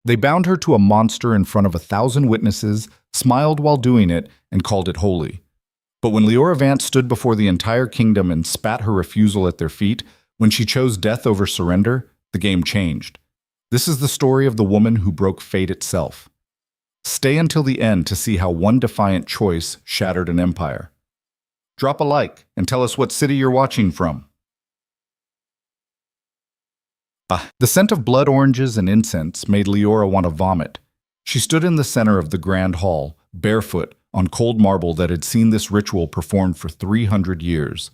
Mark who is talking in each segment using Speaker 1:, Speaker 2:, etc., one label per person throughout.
Speaker 1: They bound her to a monster in front of 1,000 witnesses, smiled while doing it, and called it holy. But when Liora Vance stood before the entire kingdom and spat her refusal at their feet, when she chose death over surrender, the game changed. This is the story of the woman who broke fate itself. Stay until the end to see how one defiant choice shattered an empire. Drop a like and tell us what city you're watching from. The scent of blood oranges and incense made Liora want to vomit. She stood in the center of the grand hall, barefoot, on cold marble that had seen this ritual performed for 300 years.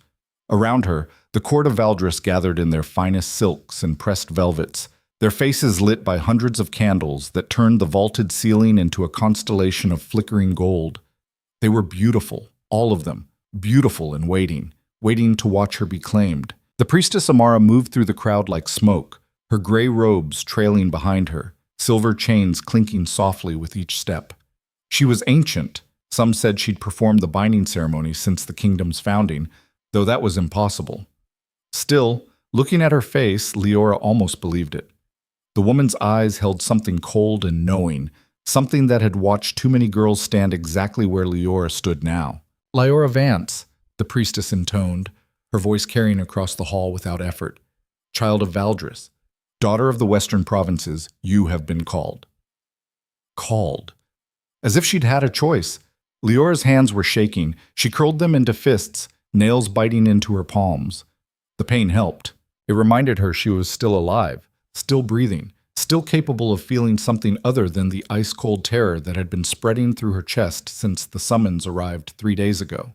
Speaker 1: Around her, the court of Valdris gathered in their finest silks and pressed velvets, their faces lit by hundreds of candles that turned the vaulted ceiling into a constellation of flickering gold. They were beautiful, all of them, beautiful and waiting to watch her be claimed. The priestess Amara moved through the crowd like smoke, her gray robes trailing behind her, silver chains clinking softly with each step. She was ancient. Some said she'd performed the binding ceremony since the kingdom's founding, though that was impossible. Still, looking at her face, Liora almost believed it. The woman's eyes held something cold and knowing, something that had watched too many girls stand exactly where Liora stood now. "Liora Vance," the priestess intoned, her voice carrying across the hall without effort. "Child of Valdris, daughter of the western provinces, you have been called." Called. As if she'd had a choice. Liora's hands were shaking. She curled them into fists, nails biting into her palms. The pain helped. It reminded her she was still alive, still breathing, still capable of feeling something other than the ice-cold terror that had been spreading through her chest since the summons arrived 3 days ago.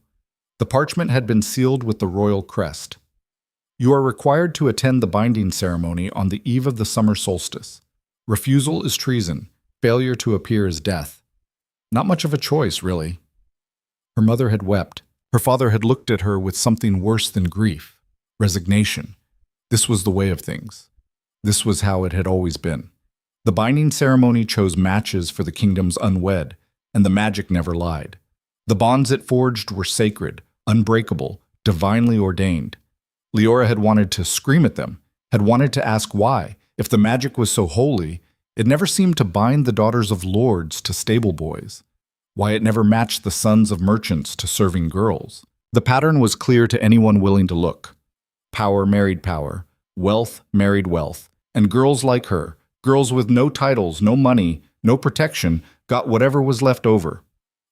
Speaker 1: The parchment had been sealed with the royal crest. "You are required to attend the binding ceremony on the eve of the summer solstice. Refusal is treason. Failure to appear is death." Not much of a choice, really. Her mother had wept. Her father had looked at her with something worse than grief, resignation. This was the way of things. This was how it had always been. The binding ceremony chose matches for the kingdom's unwed, and the magic never lied. The bonds it forged were sacred, unbreakable, divinely ordained. Liora had wanted to scream at them, had wanted to ask why. If the magic was so holy, it never seemed to bind the daughters of lords to stable boys. Why it never matched the sons of merchants to serving girls. The pattern was clear to anyone willing to look. Power married power, wealth married wealth, and girls like her, girls with no titles, no money, no protection, got whatever was left over.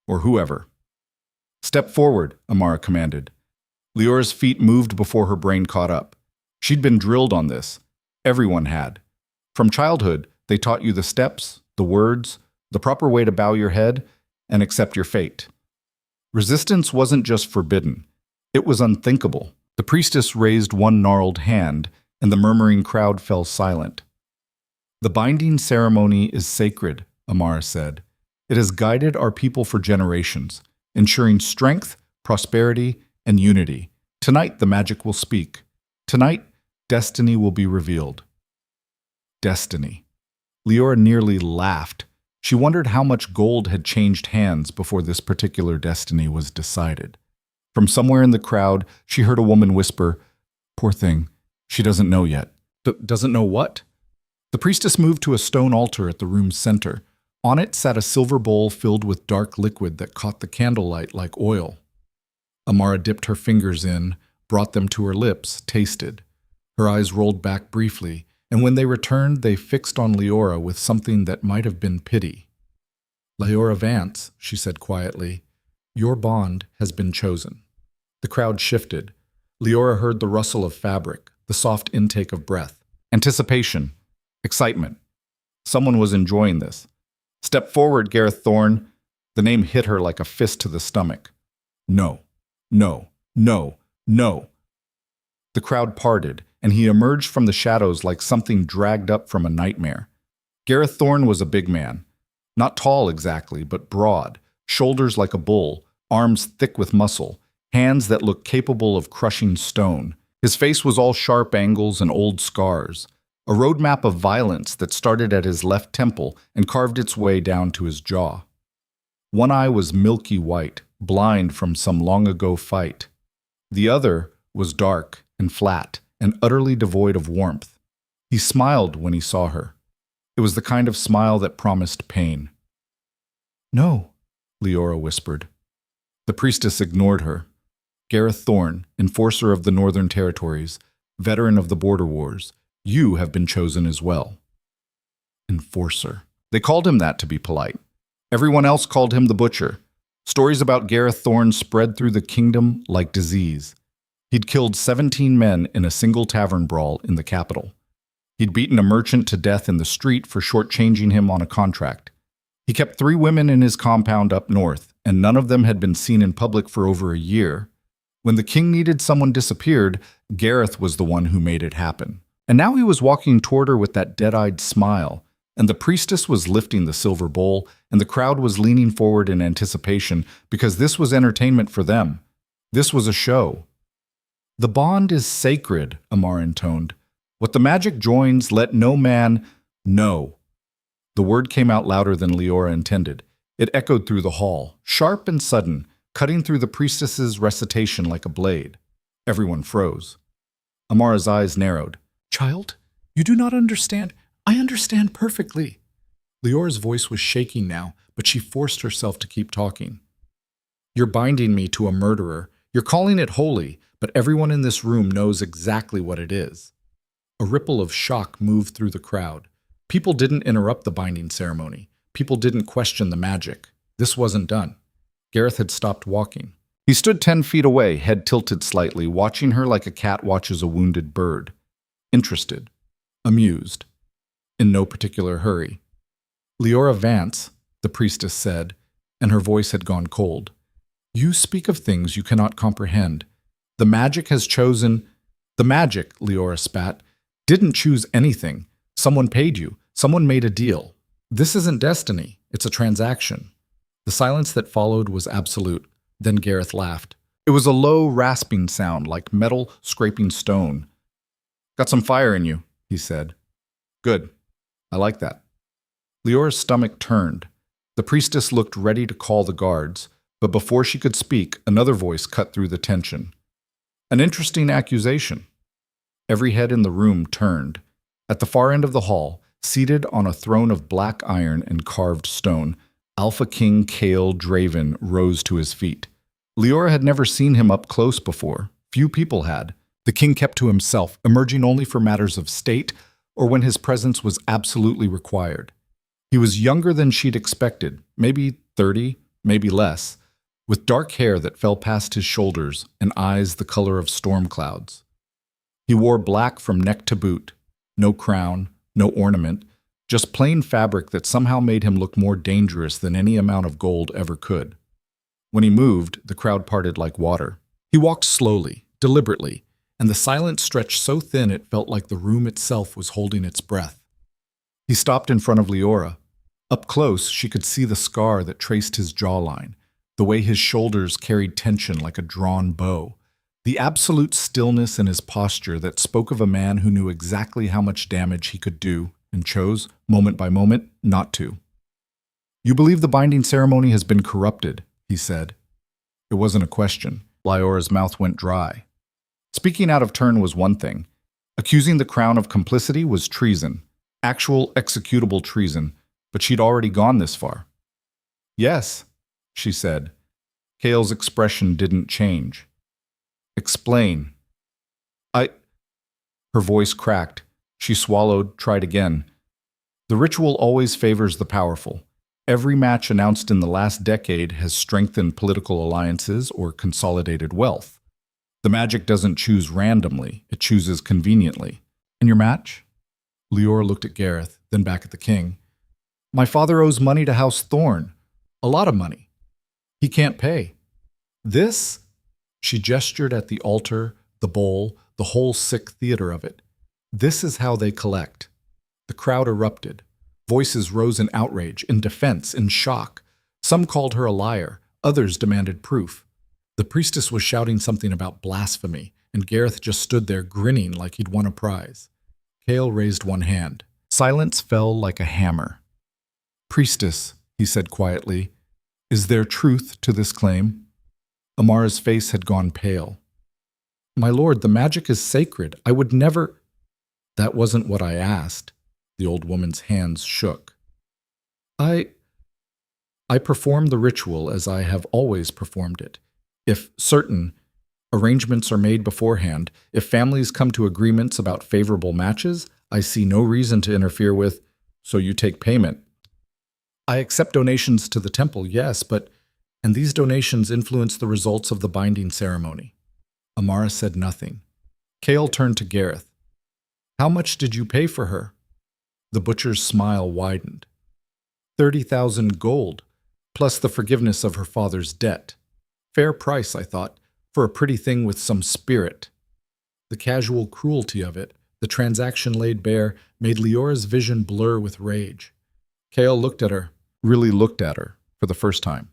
Speaker 1: Or whoever. "Step forward," Amara commanded. Liora's feet moved before her brain caught up. She'd been drilled on this. Everyone had. From childhood, they taught you the steps, the words, the proper way to bow your head and accept your fate. Resistance wasn't just forbidden. It was unthinkable. The priestess raised one gnarled hand, and the murmuring crowd fell silent. "The binding ceremony is sacred," Amara said. "It has guided our people for generations, ensuring strength, prosperity, and unity. Tonight the magic will speak. Tonight, destiny will be revealed." Destiny. Liora nearly laughed. She wondered how much gold had changed hands before this particular destiny was decided. From somewhere in the crowd, she heard a woman whisper, "Poor thing, she doesn't know yet." Doesn't know what? The priestess moved to a stone altar at the room's center. On it sat a silver bowl filled with dark liquid that caught the candlelight like oil. Amara dipped her fingers in, brought them to her lips, tasted. Her eyes rolled back briefly, and when they returned, they fixed on Liora with something that might have been pity. "Liora Vance," she said quietly, "your bond has been chosen." The crowd shifted. Liora heard the rustle of fabric, the soft intake of breath. Anticipation. Excitement. Someone was enjoying this. "Step forward, Gareth Thorne." The name hit her like a fist to the stomach. No, no, no, no. The crowd parted, and he emerged from the shadows like something dragged up from a nightmare. Gareth Thorne was a big man. Not tall exactly, but broad, shoulders like a bull, arms thick with muscle, hands that looked capable of crushing stone. His face was all sharp angles and old scars, a roadmap of violence that started at his left temple and carved its way down to his jaw. One eye was milky white, blind from some long-ago fight. The other was dark and flat and utterly devoid of warmth. He smiled when he saw her. It was the kind of smile that promised pain. "No," Liora whispered. The priestess ignored her. "Gareth Thorne, enforcer of the Northern Territories, veteran of the border wars, you have been chosen as well." Enforcer. They called him that to be polite. Everyone else called him the Butcher. Stories about Gareth Thorne spread through the kingdom like disease. He'd killed 17 men in a single tavern brawl in the capital. He'd beaten a merchant to death in the street for shortchanging him on a contract. He kept 3 women in his compound up north, and none of them had been seen in public for over a year. When the king needed someone disappeared, Gareth was the one who made it happen. And now he was walking toward her with that dead-eyed smile, and the priestess was lifting the silver bowl, and the crowd was leaning forward in anticipation because this was entertainment for them. This was a show. "The bond is sacred," Amar intoned. "What the magic joins, let no man know." The word came out louder than Liora intended. It echoed through the hall, sharp and sudden, cutting through the priestess's recitation like a blade. Everyone froze. Amara's eyes narrowed. "Child, you do not understand. I understand perfectly." Liora's voice was shaking now, but she forced herself to keep talking. "You're binding me to a murderer. You're calling it holy, but everyone in this room knows exactly what it is." A ripple of shock moved through the crowd. People didn't interrupt the binding ceremony. People didn't question the magic. This wasn't done. Gareth had stopped walking. He stood 10 feet away, head tilted slightly, watching her like a cat watches a wounded bird. Interested. Amused. In no particular hurry. "Liora Vance," the priestess said, and her voice had gone cold. "You speak of things you cannot comprehend. The magic has chosen—" "The magic," Liora spat, "didn't choose anything. Someone paid you. Someone made a deal. This isn't destiny. It's a transaction." The silence that followed was absolute. Then Gareth laughed. It was a low, rasping sound, like metal scraping stone. "Got some fire in you," he said. "Good. I like that." Liora's stomach turned. The priestess looked ready to call the guards, but before she could speak, another voice cut through the tension. "An interesting accusation." Every head in the room turned. At the far end of the hall, seated on a throne of black iron and carved stone, Alpha King Kale Draven rose to his feet. Liora had never seen him up close before. Few people had. The king kept to himself, emerging only for matters of state or when his presence was absolutely required. He was younger than she'd expected, maybe 30, maybe less, with dark hair that fell past his shoulders and eyes the color of storm clouds. He wore black from neck to boot, no crown, no ornament, just plain fabric that somehow made him look more dangerous than any amount of gold ever could. When he moved, the crowd parted like water. He walked slowly, deliberately, and the silence stretched so thin it felt like the room itself was holding its breath. He stopped in front of Liora. Up close, she could see the scar that traced his jawline, the way his shoulders carried tension like a drawn bow, the absolute stillness in his posture that spoke of a man who knew exactly how much damage he could do and chose, moment by moment, not to. "You believe the binding ceremony has been corrupted," he said. It wasn't a question. Liora's mouth went dry. Speaking out of turn was one thing. Accusing the crown of complicity was treason, actual executable treason, but she'd already gone this far. "Yes," she said. Kale's expression didn't change. "Explain." Her voice cracked. She swallowed, tried again. "The ritual always favors the powerful. Every match announced in the last decade has strengthened political alliances or consolidated wealth. The magic doesn't choose randomly, it chooses conveniently. And your match?" Liora looked at Gareth, then back at the king. "My father owes money to House Thorne. A lot of money. He can't pay. This?" She gestured at the altar, the bowl, the whole sick theater of it. "This is how they collect." The crowd erupted. Voices rose in outrage, in defense, in shock. Some called her a liar. Others demanded proof. The priestess was shouting something about blasphemy, and Gareth just stood there grinning like he'd won a prize. Kale raised one hand. Silence fell like a hammer. "Priestess," he said quietly, "is there truth to this claim?" Amara's face had gone pale. "My lord, the magic is sacred. I would never—" "That wasn't what I asked." The old woman's hands shook. I perform the ritual as I have always performed it. If certain arrangements are made beforehand, if families come to agreements about favorable matches, I see no reason to interfere with, so you take payment. I accept donations to the temple, yes, and these donations influence the results of the binding ceremony. Amara said nothing. Kale turned to Gareth. How much did you pay for her? The butcher's smile widened. 30,000 gold, plus the forgiveness of her father's debt. Fair price, I thought, for a pretty thing with some spirit. The casual cruelty of it, the transaction laid bare, made Leora's vision blur with rage. Kale looked at her, really looked at her, for the first time.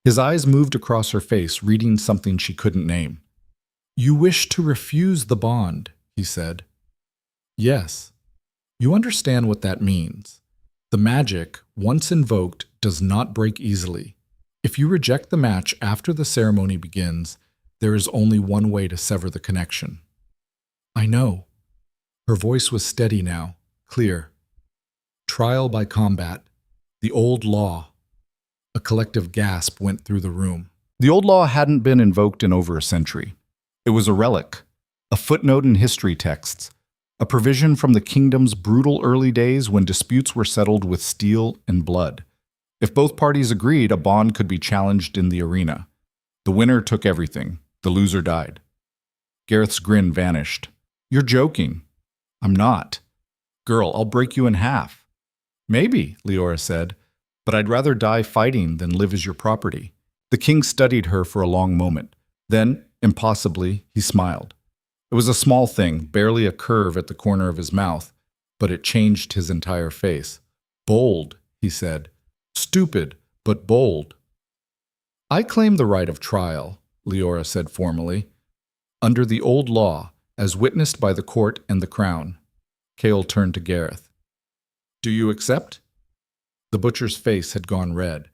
Speaker 1: His eyes moved across her face, reading something she couldn't name. You wish to refuse the bond, he said. Yes. You understand what that means. The magic, once invoked, does not break easily. If you reject the match after the ceremony begins, there is only one way to sever the connection. I know. Her voice was steady now, clear. Trial by combat. The old law. A collective gasp went through the room. The old law hadn't been invoked in over a century. It was a relic, a footnote in history texts, a provision from the kingdom's brutal early days when disputes were settled with steel and blood. If both parties agreed, a bond could be challenged in the arena. The winner took everything. The loser died. Gareth's grin vanished. You're joking. I'm not. Girl, I'll break you in half. Maybe, Leora said, but I'd rather die fighting than live as your property. The king studied her for a long moment. Then, impossibly, he smiled. It was a small thing, barely a curve at the corner of his mouth, but it changed his entire face. Bold, he said. Stupid, but bold. I claim the right of trial, Leora said formally, under the old law, as witnessed by the court and the crown. Kale turned to Gareth. Do you accept? The butcher's face had gone red.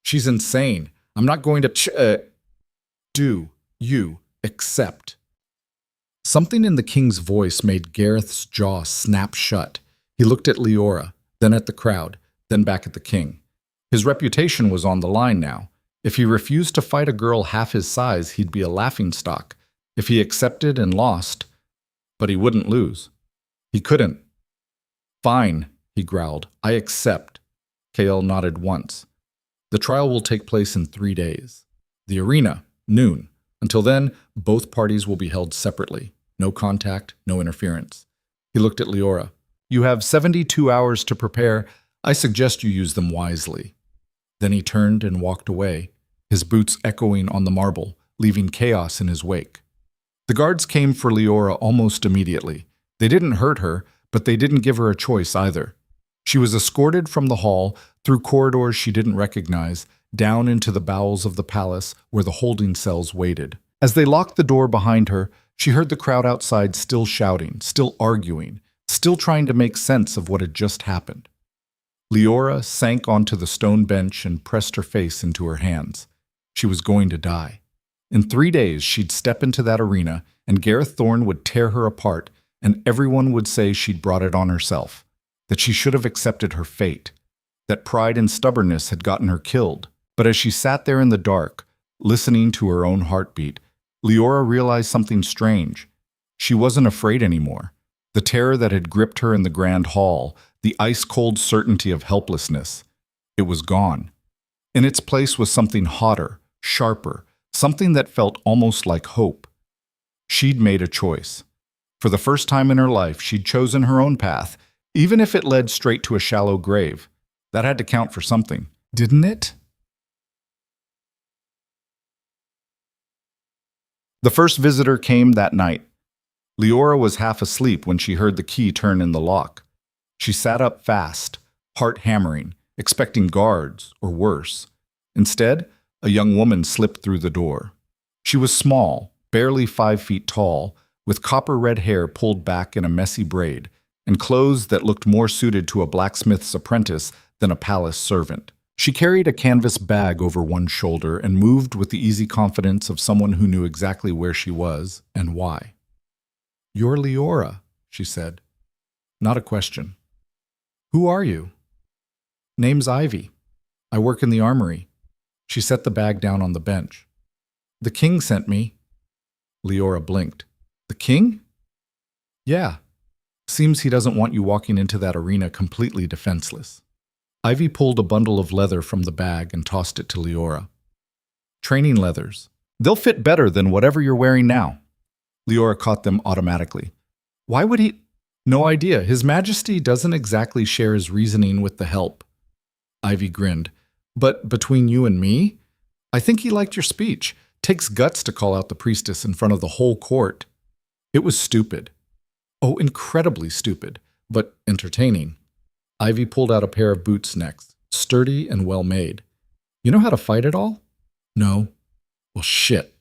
Speaker 1: She's insane. I'm not going to Do you accept? Something in the king's voice made Gareth's jaw snap shut. He looked at Leora, then at the crowd, then back at the king. His reputation was on the line now. If he refused to fight a girl half his size, he'd be a laughingstock. If he accepted and lost, but he wouldn't lose. He couldn't. Fine, he growled. I accept. Kale nodded once. The trial will take place in 3 days. The arena, noon. Until then, both parties will be held separately. No contact, no interference. He looked at Leora. You have 72 hours to prepare. I suggest you use them wisely. Then he turned and walked away, his boots echoing on the marble, leaving chaos in his wake. The guards came for Leora almost immediately. They didn't hurt her, but they didn't give her a choice either. She was escorted from the hall, through corridors she didn't recognize, down into the bowels of the palace where the holding cells waited. As they locked the door behind her, she heard the crowd outside still shouting, still arguing, still trying to make sense of what had just happened. Leora sank onto the stone bench and pressed her face into her hands. She was going to die. In 3 days, she'd step into that arena, and Gareth Thorne would tear her apart, and everyone would say she'd brought it on herself, that she should have accepted her fate, that pride and stubbornness had gotten her killed. But as she sat there in the dark, listening to her own heartbeat, Leora realized something strange. She wasn't afraid anymore. The terror that had gripped her in the grand hall, the ice-cold certainty of helplessness, it was gone. In its place was something hotter, sharper, something that felt almost like hope. She'd made a choice. For the first time in her life, she'd chosen her own path, even if it led straight to a shallow grave. That had to count for something, didn't it? The first visitor came that night. Leora was half asleep when she heard the key turn in the lock. She sat up fast, heart hammering, expecting guards or worse. Instead, a young woman slipped through the door. She was small, barely 5 feet tall, with copper-red hair pulled back in a messy braid, and clothes that looked more suited to a blacksmith's apprentice than a palace servant. She carried a canvas bag over one shoulder and moved with the easy confidence of someone who knew exactly where she was and why. "You're Leora," she said. Not a question. Who are you? Name's Ivy. I work in the armory. She set the bag down on the bench. The king sent me. Liora blinked. The king? Yeah. Seems he doesn't want you walking into that arena completely defenseless. Ivy pulled a bundle of leather from the bag and tossed it to Liora. Training leathers. They'll fit better than whatever you're wearing now. Liora caught them automatically. Why would he? No idea. His Majesty doesn't exactly share his reasoning with the help. Ivy grinned. But between you and me, I think he liked your speech. Takes guts to call out the priestess in front of the whole court. It was stupid. Oh, incredibly stupid, but entertaining. Ivy pulled out a pair of boots next, sturdy and well-made. You know how to fight at all? No. Well, shit.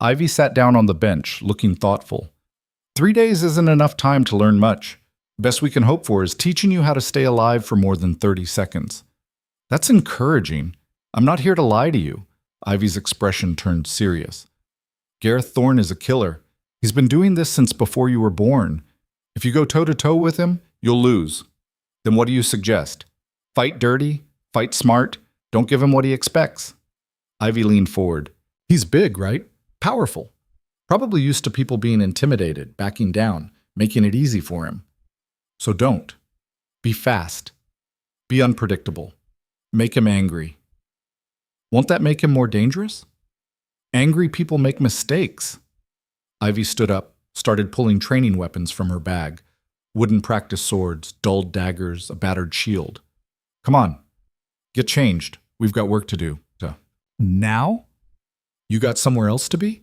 Speaker 1: Ivy sat down on the bench, looking thoughtful. 3 days isn't enough time to learn much. Best we can hope for is teaching you how to stay alive for more than 30 seconds. That's encouraging. I'm not here to lie to you. Ivy's expression turned serious. Gareth Thorne is a killer. He's been doing this since before you were born. If you go toe-to-toe with him, you'll lose. Then what do you suggest? Fight dirty? Fight smart? Don't give him what he expects. Ivy leaned forward. He's big, right? Powerful. Probably used to people being intimidated, backing down, making it easy for him. So don't. Be fast. Be unpredictable. Make him angry. Won't that make him more dangerous? Angry people make mistakes. Ivy stood up, started pulling training weapons from her bag. Wooden practice swords, dulled daggers, a battered shield. Come on. Get changed. We've got work to do. Now? You got somewhere else to be?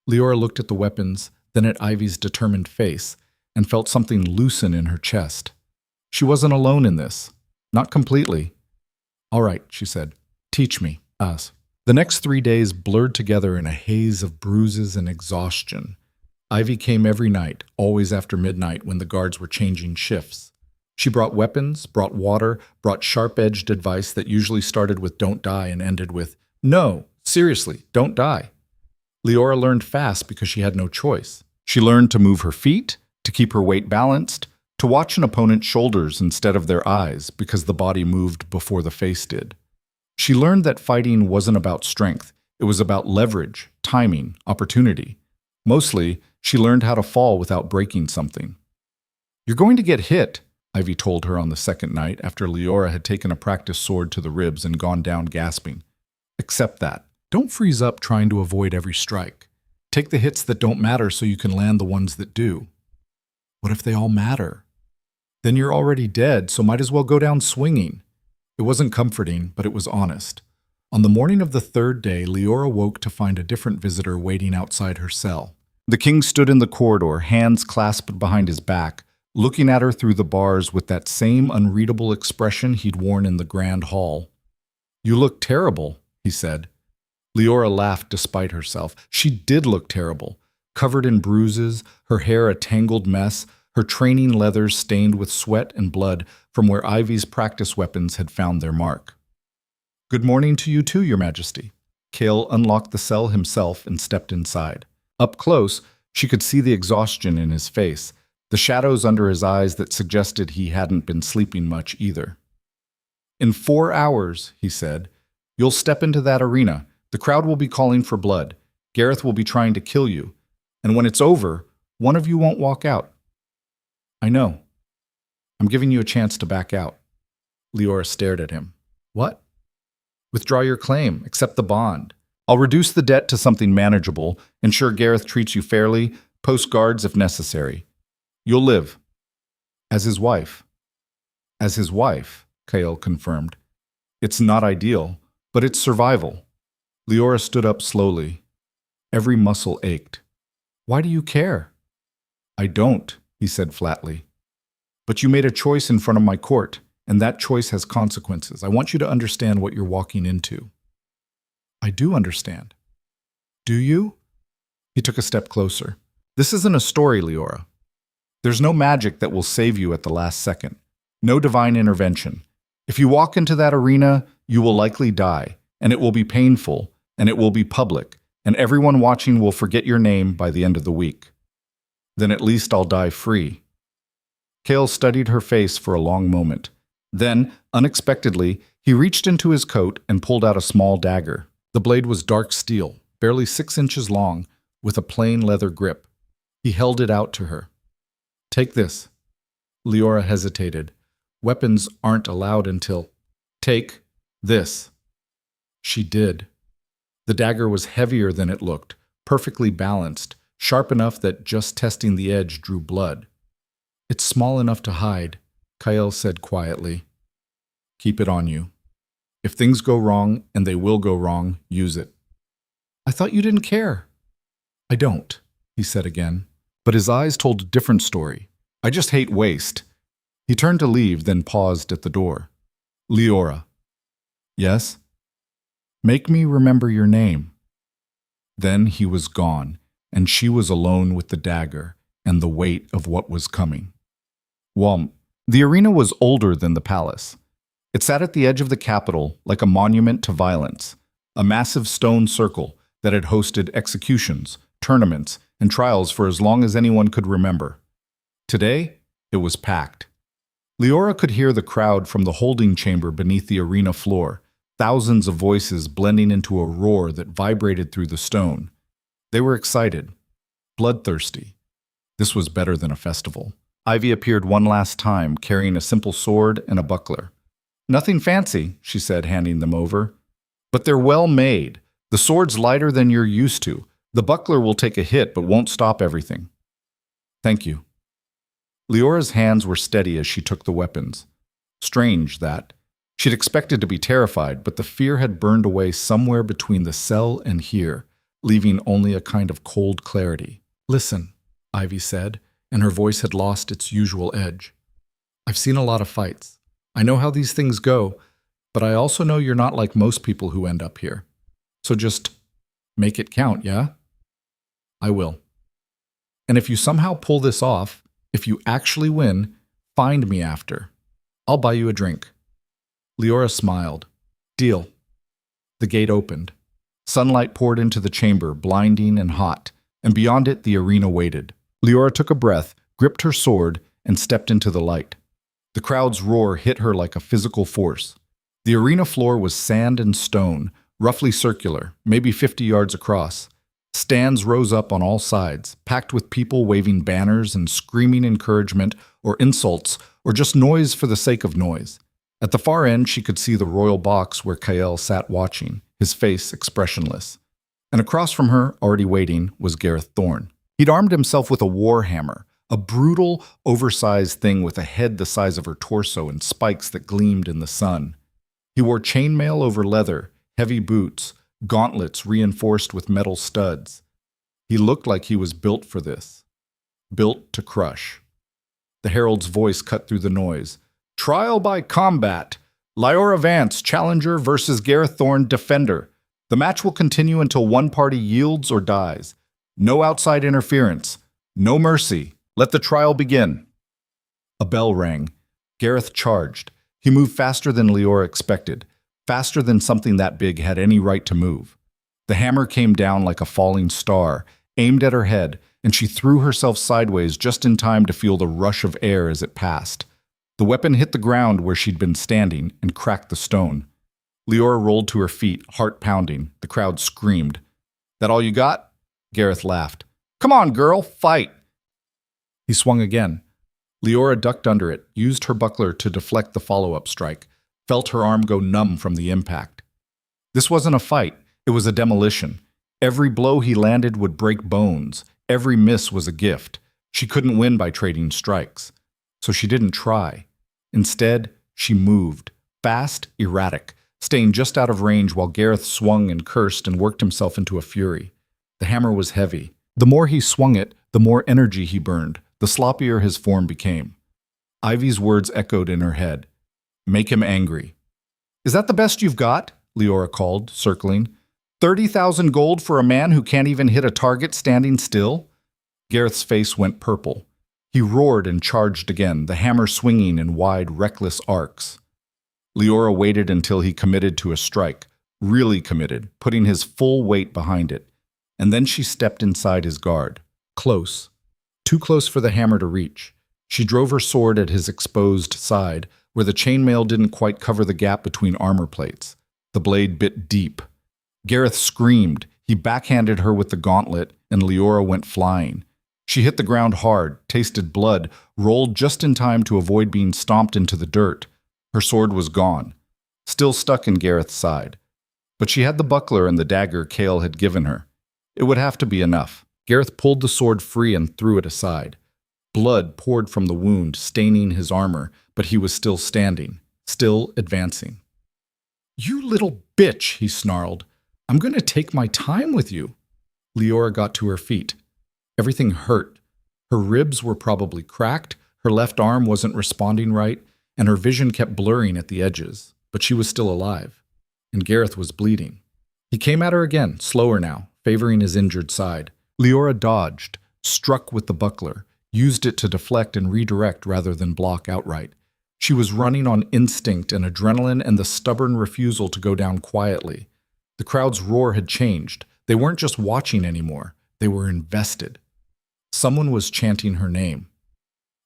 Speaker 1: Liora looked at the weapons, then at Ivy's determined face, and felt something loosen in her chest. She wasn't alone in this. Not completely. All right, she said. Teach me. Us. The next 3 days blurred together in a haze of bruises and exhaustion. Ivy came every night, always after midnight when the guards were changing shifts. She brought weapons, brought water, brought sharp-edged advice that usually started with "don't die" and ended with "no, seriously, don't die." Liora learned fast because she had no choice. She learned to move her feet, to keep her weight balanced, to watch an opponent's shoulders instead of their eyes because the body moved before the face did. She learned that fighting wasn't about strength. It was about leverage, timing, opportunity. Mostly, she learned how to fall without breaking something. You're going to get hit, Ivy told her on the second night after Liora had taken a practice sword to the ribs and gone down gasping. Accept that. Don't freeze up trying to avoid every strike. Take the hits that don't matter so you can land the ones that do. What if they all matter? Then you're already dead, so might as well go down swinging. It wasn't comforting, but it was honest. On the morning of the third day, Liora woke to find a different visitor waiting outside her cell. The king stood in the corridor, hands clasped behind his back, looking at her through the bars with that same unreadable expression he'd worn in the grand hall. You look terrible, he said. Liora laughed despite herself. She did look terrible, covered in bruises, her hair a tangled mess, her training leathers stained with sweat and blood from where Ivy's practice weapons had found their mark. Good morning to you too, Your Majesty. Cale unlocked the cell himself and stepped inside. Up close, she could see the exhaustion in his face, the shadows under his eyes that suggested he hadn't been sleeping much either. In 4 hours, he said, you'll step into that arena. The crowd will be calling for blood. Gareth will be trying to kill you. And when it's over, one of you won't walk out. I know. I'm giving you a chance to back out. Liora stared at him. What? Withdraw your claim. Accept the bond. I'll reduce the debt to something manageable, ensure Gareth treats you fairly, post guards if necessary. You'll live. As his wife. As his wife, Cale confirmed. It's not ideal, but it's survival. Liora stood up slowly. Every muscle ached. Why do you care? I don't, he said flatly. But you made a choice in front of my court, and that choice has consequences. I want you to understand what you're walking into. I do understand. Do you? He took a step closer. This isn't a story, Liora. There's no magic that will save you at the last second. No divine intervention. If you walk into that arena, you will likely die, and it will be painful, and it will be public, and everyone watching will forget your name by the end of the week. Then at least I'll die free. Cale studied her face for a long moment, Then, unexpectedly, he reached into his coat and pulled out a small dagger. The blade was dark steel, barely 6 inches long, with a plain leather grip. He held it out to her. "Take this." Liora hesitated. "Weapons aren't allowed until—" "Take this." She did. The dagger was heavier than it looked, perfectly balanced, sharp enough that just testing the edge drew blood. "It's small enough to hide," Kael said quietly. "Keep it on you. If things go wrong, and they will go wrong, use it." "I thought you didn't care." "I don't," he said again. But his eyes told a different story. "I just hate waste." He turned to leave, then paused at the door. "Liora." "Yes?" "Make me remember your name." Then he was gone, and she was alone with the dagger and the weight of what was coming. The arena was older than the palace. It sat at the edge of the capital like a monument to violence, a massive stone circle that had hosted executions, tournaments, and trials for as long as anyone could remember. Today, it was packed. Liora could hear the crowd from the holding chamber beneath the arena floor, thousands of voices blending into a roar that vibrated through the stone. They were excited, bloodthirsty. This was better than a festival. Ivy appeared one last time, carrying a simple sword and a buckler. "Nothing fancy," she said, handing them over. "But they're well made. The sword's lighter than you're used to. The buckler will take a hit but won't stop everything." "Thank you." Leora's hands were steady as she took the weapons. Strange, that. She'd expected to be terrified, but the fear had burned away somewhere between the cell and here, leaving only a kind of cold clarity. "Listen," Ivy said, and her voice had lost its usual edge. "I've seen a lot of fights. I know how these things go, but I also know you're not like most people who end up here. So just make it count, yeah?" "I will. And if you somehow pull this off, if you actually win, find me after. I'll buy you a drink." Liora smiled. "Deal." The gate opened. Sunlight poured into the chamber, blinding and hot, and beyond it the arena waited. Liora took a breath, gripped her sword, and stepped into the light. The crowd's roar hit her like a physical force. The arena floor was sand and stone, roughly circular, maybe 50 yards across. Stands rose up on all sides, packed with people waving banners and screaming encouragement or insults or just noise for the sake of noise. At the far end, she could see the royal box where Kael sat watching, his face expressionless. And across from her, already waiting, was Gareth Thorne. He'd armed himself with a war hammer, a brutal, oversized thing with a head the size of her torso and spikes that gleamed in the sun. He wore chainmail over leather, heavy boots, gauntlets reinforced with metal studs. He looked like he was built for this. Built to crush. The herald's voice cut through the noise. "Trial by combat. Liora Vance, challenger versus Gareth Thorne, defender. The match will continue until one party yields or dies. No outside interference. No mercy. Let the trial begin." A bell rang. Gareth charged. He moved faster than Liora expected, faster than something that big had any right to move. The hammer came down like a falling star, aimed at her head, and she threw herself sideways just in time to feel the rush of air as it passed. The weapon hit the ground where she'd been standing and cracked the stone. Liora rolled to her feet, heart pounding. The crowd screamed. "That all you got?" Gareth laughed. "Come on, girl, fight!" He swung again. Liora ducked under it, used her buckler to deflect the follow-up strike, felt her arm go numb from the impact. This wasn't a fight, it was a demolition. Every blow he landed would break bones. Every miss was a gift. She couldn't win by trading strikes. So she didn't try. Instead, she moved, fast, erratic, staying just out of range while Gareth swung and cursed and worked himself into a fury. The hammer was heavy. The more he swung it, the more energy he burned, the sloppier his form became. Ivy's words echoed in her head. "Make him angry." "Is that the best you've got?" Liora called, circling. 30,000 gold for a man who can't even hit a target standing still?" Gareth's face went purple. He roared and charged again, the hammer swinging in wide, reckless arcs. Liora waited until he committed to a strike, really committed, putting his full weight behind it. And then she stepped inside his guard. Close. Too close for the hammer to reach. She drove her sword at his exposed side, where the chainmail didn't quite cover the gap between armor plates. The blade bit deep. Gareth screamed. He backhanded her with the gauntlet, and Liora went flying. She hit the ground hard, tasted blood, rolled just in time to avoid being stomped into the dirt. Her sword was gone, still stuck in Gareth's side. But she had the buckler and the dagger Cale had given her. It would have to be enough. Gareth pulled the sword free and threw it aside. Blood poured from the wound, staining his armor, but he was still standing, still advancing. "You little bitch," he snarled. "I'm going to take my time with you." Liora got to her feet. Everything hurt. Her ribs were probably cracked, her left arm wasn't responding right, and her vision kept blurring at the edges. But she was still alive. And Gareth was bleeding. He came at her again, slower now, favoring his injured side. Liora dodged, struck with the buckler, used it to deflect and redirect rather than block outright. She was running on instinct and adrenaline and the stubborn refusal to go down quietly. The crowd's roar had changed. They weren't just watching anymore. They were invested. Someone was chanting her name.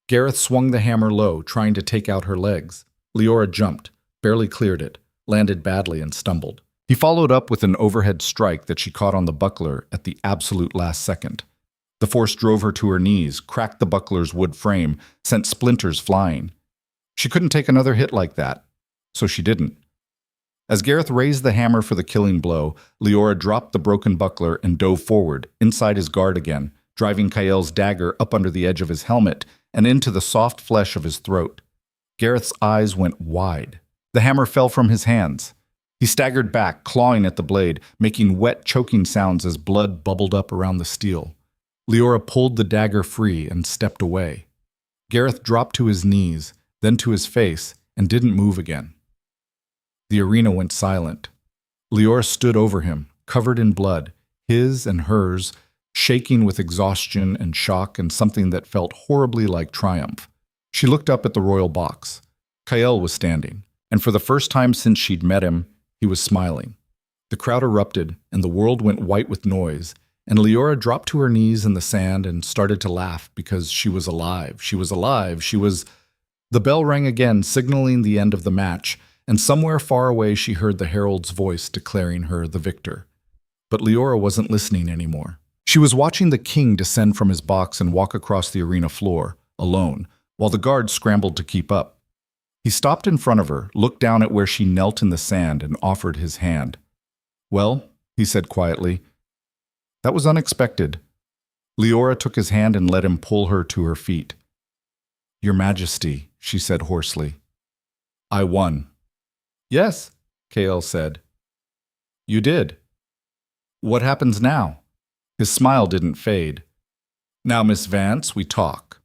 Speaker 1: Gareth swung the hammer low, trying to take out her legs. Liora jumped, barely cleared it, landed badly and stumbled. He followed up with an overhead strike that she caught on the buckler at the absolute last second. The force drove her to her knees, cracked the buckler's wood frame, sent splinters flying. She couldn't take another hit like that, so she didn't. As Gareth raised the hammer for the killing blow, Liora dropped the broken buckler and dove forward, inside his guard again, driving Kael's dagger up under the edge of his helmet and into the soft flesh of his throat. Gareth's eyes went wide. The hammer fell from his hands. He staggered back, clawing at the blade, making wet, choking sounds as blood bubbled up around the steel. Liora pulled the dagger free and stepped away. Gareth dropped to his knees, then to his face, and didn't move again. The arena went silent. Liora stood over him, covered in blood, his and hers, shaking with exhaustion and shock and something that felt horribly like triumph. She looked up at the royal box. Kael was standing, and for the first time since she'd met him, he was smiling. The crowd erupted, and the world went white with noise, and Liora dropped to her knees in the sand and started to laugh because she was alive. She was alive. She was... The bell rang again, signaling the end of the match, and somewhere far away she heard the herald's voice declaring her the victor. But Liora wasn't listening anymore. She was watching the king descend from his box and walk across the arena floor, alone, while the guards scrambled to keep up. He stopped in front of her, looked down at where she knelt in the sand, and offered his hand. "Well," he said quietly, "that was unexpected." Liora took his hand and let him pull her to her feet. "Your Majesty," she said hoarsely. "I won." "Yes," Kael said. "You did. What happens now?" His smile didn't fade. "Now, Miss Vance, we talk."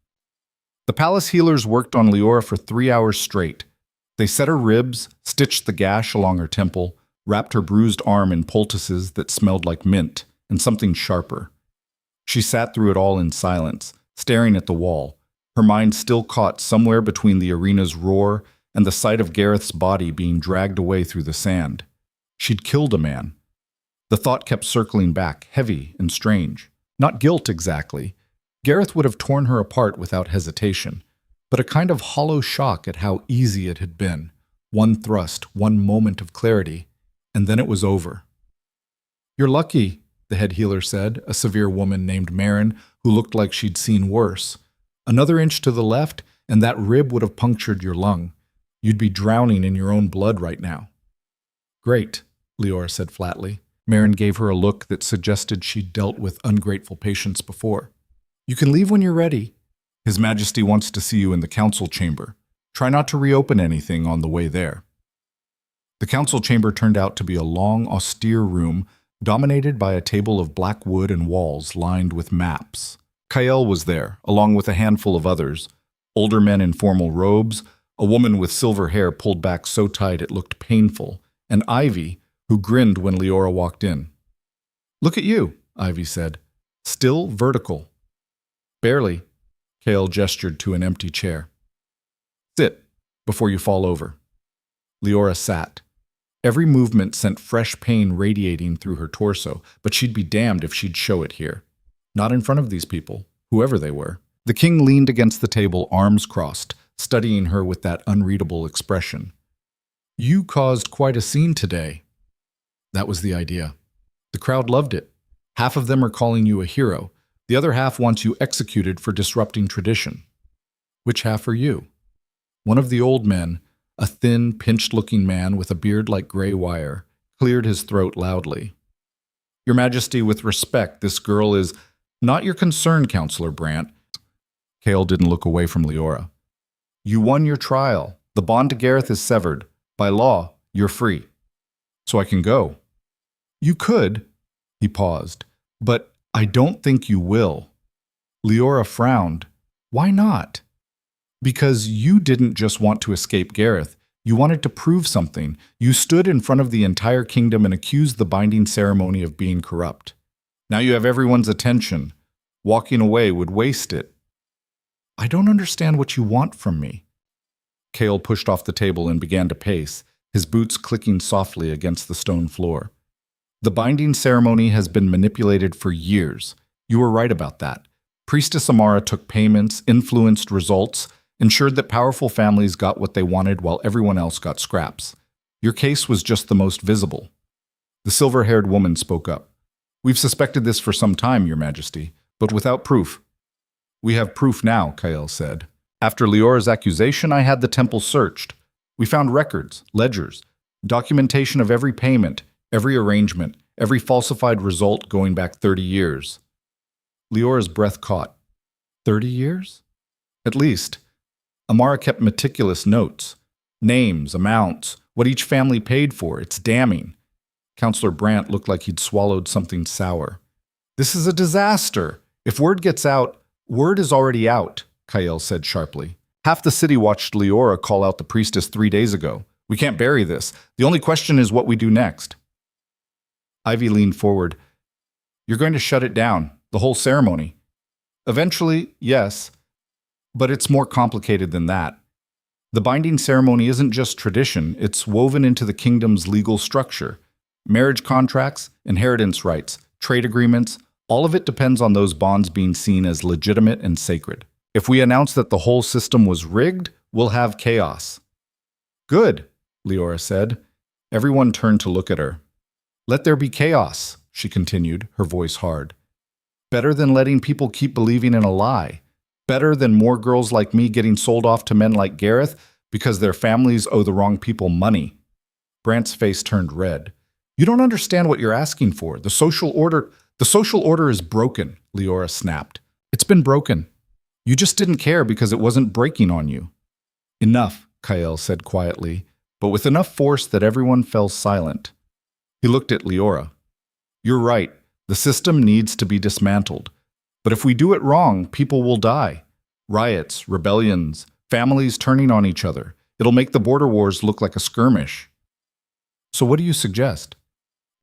Speaker 1: The palace healers worked on Liora for 3 hours straight. They set her ribs, stitched the gash along her temple, wrapped her bruised arm in poultices that smelled like mint and something sharper. She sat through it all in silence, staring at the wall, her mind still caught somewhere between the arena's roar and the sight of Gareth's body being dragged away through the sand. She'd killed a man. The thought kept circling back, heavy and strange. Not guilt exactly. Gareth would have torn her apart without hesitation, but a kind of hollow shock at how easy it had been. One thrust, one moment of clarity, and then it was over. "You're lucky," the head healer said, a severe woman named Marin, who looked like she'd seen worse. "Another inch to the left, and that rib would have punctured your lung. You'd be drowning in your own blood right now." "Great," Liora said flatly. Marin gave her a look that suggested she'd dealt with ungrateful patients before. "You can leave when you're ready. His Majesty wants to see you in the council chamber. Try not to reopen anything on the way there." The council chamber turned out to be a long, austere room dominated by a table of black wood and walls lined with maps. Kael was there, along with a handful of others, older men in formal robes, a woman with silver hair pulled back so tight it looked painful, and Ivy, who grinned when Liora walked in. "Look at you," Ivy said. "Still vertical." "Barely," Kael gestured to an empty chair. "Sit, before you fall over." Liora sat. Every movement sent fresh pain radiating through her torso, but she'd be damned if she'd show it here. Not in front of these people, whoever they were. The king leaned against the table, arms crossed, studying her with that unreadable expression. "You caused quite a scene today." That was the idea. The crowd loved it. Half of them are calling you a hero. The other half wants you executed for disrupting tradition. Which half are you? One of the old men, a thin, pinched-looking man with a beard like gray wire, cleared his throat loudly. "Your Majesty, with respect, this girl is not your concern, Counselor Brant." Cale didn't look away from Liora. "You won your trial. The bond to Gareth is severed. By law, you're free. So I can go." "You could." He paused. "But I don't think you will." Liora frowned. "Why not?" "Because you didn't just want to escape Gareth. You wanted to prove something. You stood in front of the entire kingdom and accused the binding ceremony of being corrupt. Now you have everyone's attention. Walking away would waste it." "I don't understand what you want from me." Cale pushed off the table and began to pace, his boots clicking softly against the stone floor. "The binding ceremony has been manipulated for years. You were right about that. Priestess Amara took payments, influenced results, ensured that powerful families got what they wanted while everyone else got scraps. Your case was just the most visible." The silver-haired woman spoke up. "We've suspected this for some time, Your Majesty, but without proof." "We have proof now," Kael said. "After Liora's accusation, I had the temple searched. We found records, ledgers, documentation of every payment, every arrangement, every falsified result going back 30 years. Liora's breath caught. 30 years? At least. Amara kept meticulous notes. Names, amounts, what each family paid for. It's damning. Counselor Brant looked like he'd swallowed something sour. "This is a disaster. If word gets out, word is already out," Kael said sharply. "Half the city watched Liora call out the priestess 3 days ago. We can't bury this. The only question is what we do next." Ivy leaned forward. "You're going to shut it down, the whole ceremony." "Eventually, yes. But it's more complicated than that. The binding ceremony isn't just tradition, it's woven into the kingdom's legal structure. Marriage contracts, inheritance rights, trade agreements, all of it depends on those bonds being seen as legitimate and sacred. If we announce that the whole system was rigged, we'll have chaos." "Good," Liora said. Everyone turned to look at her. "Let there be chaos," she continued, her voice hard. "Better than letting people keep believing in a lie. Better than more girls like me getting sold off to men like Gareth because their families owe the wrong people money." Brant's face turned red. "You don't understand what you're asking for. The social order is broken," Liora snapped. "It's been broken. You just didn't care because it wasn't breaking on you." "Enough," Kael said quietly, but with enough force that everyone fell silent. He looked at Liora. "You're right. The system needs to be dismantled. But if we do it wrong, people will die. Riots, rebellions, families turning on each other. It'll make the border wars look like a skirmish." "So what do you suggest?"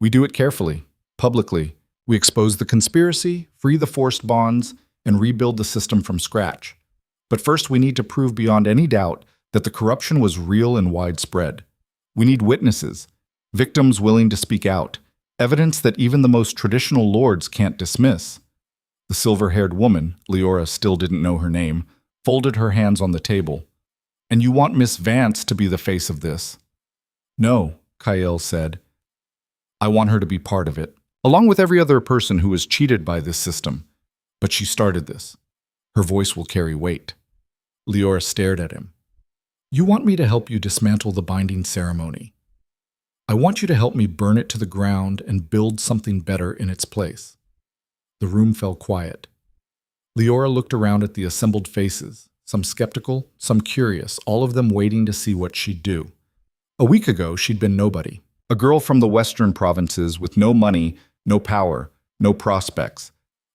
Speaker 1: "We do it carefully, publicly. We expose the conspiracy, free the forced bonds, and rebuild the system from scratch. But first we need to prove beyond any doubt that the corruption was real and widespread. We need witnesses, victims willing to speak out, evidence that even the most traditional lords can't dismiss." The silver-haired woman, Liora still didn't know her name, folded her hands on the table. "And you want Miss Vance to be the face of this?" "No," Kael said. "I want her to be part of it, along with every other person who was cheated by this system. But she started this. Her voice will carry weight." Liora stared at him. "You want me to help you dismantle the binding ceremony. I want you to help me burn it to the ground and build something better in its place." The room fell quiet. Liora looked around at the assembled faces, some skeptical, some curious, all of them waiting to see what she'd do. A week ago, she'd been nobody. A girl from the western provinces with no money, no power, no prospects.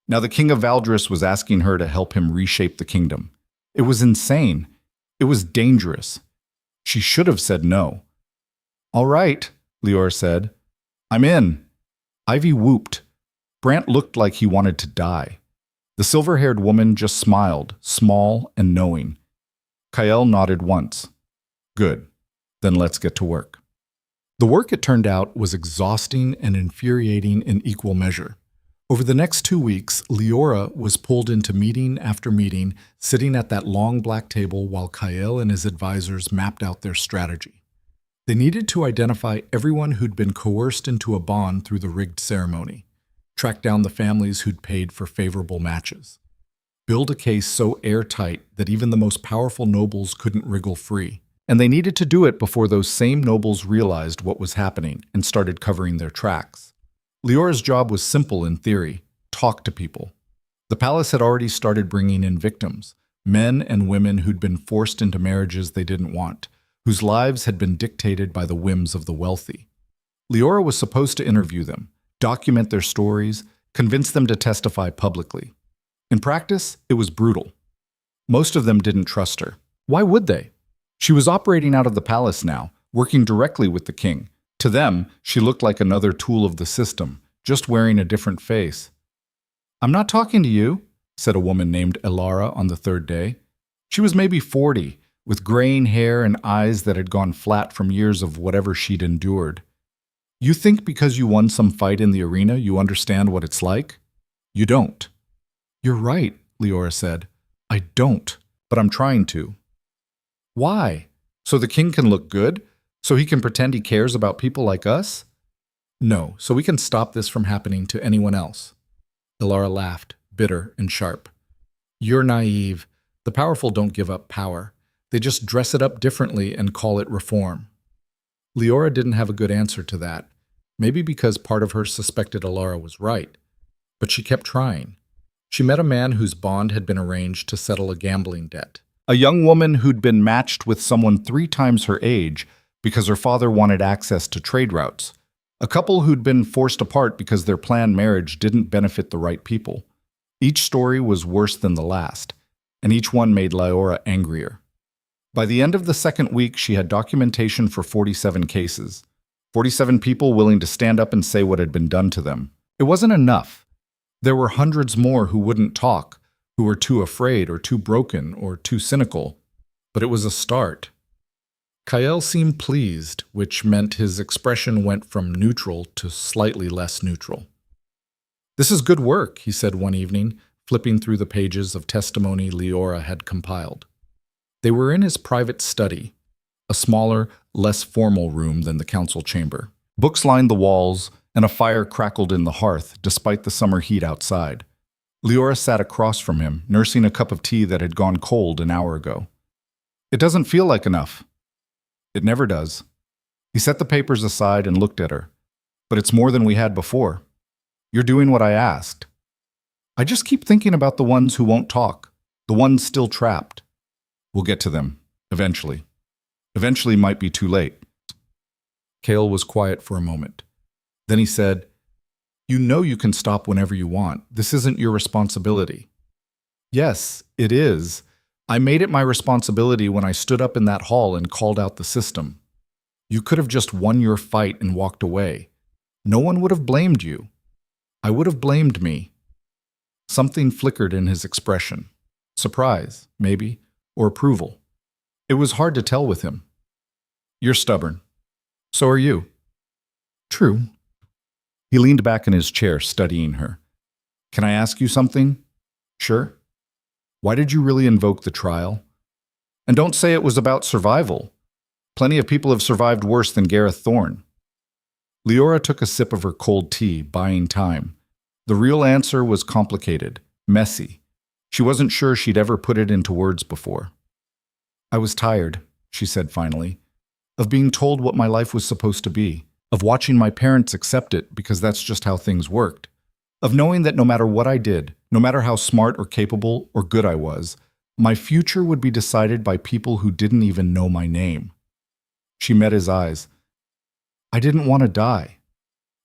Speaker 1: Now the king of Valdris was asking her to help him reshape the kingdom. It was insane. It was dangerous. She should have said no. "All right," Liora said. "I'm in." Ivy whooped. Brant looked like he wanted to die. The silver-haired woman just smiled, small and knowing. Kael nodded once. "Good. Then let's get to work." The work, it turned out, was exhausting and infuriating in equal measure. Over the next 2 weeks, Liora was pulled into meeting after meeting, sitting at that long black table while Kyle and his advisors mapped out their strategy. They needed to identify everyone who'd been coerced into a bond through the rigged ceremony, track down the families who'd paid for favorable matches, build a case so airtight that even the most powerful nobles couldn't wriggle free. And they needed to do it before those same nobles realized what was happening and started covering their tracks. Liora's job was simple in theory: talk to people. The palace had already started bringing in victims, men and women who'd been forced into marriages they didn't want, whose lives had been dictated by the whims of the wealthy. Liora was supposed to interview them, document their stories, convince them to testify publicly. In practice, it was brutal. Most of them didn't trust her. Why would they? She was operating out of the palace now, working directly with the king. To them, she looked like another tool of the system, just wearing a different face. "I'm not talking to you," said a woman named Elara on the third day. She was maybe 40, with graying hair and eyes that had gone flat from years of whatever she'd endured. "You think because you won some fight in the arena you understand what it's like? You don't." "You're right," Liora said. "I don't, but I'm trying to." "Why? So the king can look good? So he can pretend he cares about people like us?" "No, so we can stop this from happening to anyone else." Elara laughed, bitter and sharp. "You're naive. The powerful don't give up power. They just dress it up differently and call it reform." Liora didn't have a good answer to that, maybe because part of her suspected Elara was right. But she kept trying. She met a man whose bond had been arranged to settle a gambling debt. A young woman who'd been matched with someone 3 times her age because her father wanted access to trade routes. A couple who'd been forced apart because their planned marriage didn't benefit the right people. Each story was worse than the last, and each one made Liora angrier. By the end of the second week, she had documentation for 47 cases. 47 people willing to stand up and say what had been done to them. It wasn't enough. There were hundreds more who wouldn't talk, who were too afraid or too broken or too cynical. But it was a start. Kyle seemed pleased, which meant his expression went from neutral to slightly less neutral. "This is good work," he said one evening, flipping through the pages of testimony Liora had compiled. They were in his private study, a smaller, less formal room than the council chamber. Books lined the walls, and a fire crackled in the hearth despite the summer heat outside. Liora sat across from him, nursing a cup of tea that had gone cold an hour ago. "It doesn't feel like enough." "It never does." He set the papers aside and looked at her. "But it's more than we had before. You're doing what I asked." "I just keep thinking about the ones who won't talk, the ones still trapped." "We'll get to them, eventually. Eventually might be too late." Cale was quiet for a moment. Then he said, "You know you can stop whenever you want. This isn't your responsibility." "Yes, it is. I made it my responsibility when I stood up in that hall and called out the system. You could have just won your fight and walked away. No one would have blamed you. I would have blamed me." Something flickered in his expression. Surprise, maybe, or approval. It was hard to tell with him. "You're stubborn. So are you." "True." He leaned back in his chair, studying her. "Can I ask you something?" "Sure." "Why did you really invoke the trial? And don't say it was about survival. Plenty of people have survived worse than Gareth Thorne." Liora took a sip of her cold tea, buying time. The real answer was complicated, messy. She wasn't sure she'd ever put it into words before. "I was tired," she said finally, "of being told what my life was supposed to be, of watching my parents accept it because that's just how things worked, of knowing that no matter what I did, no matter how smart or capable or good I was, my future would be decided by people who didn't even know my name." She met his eyes. "I didn't want to die,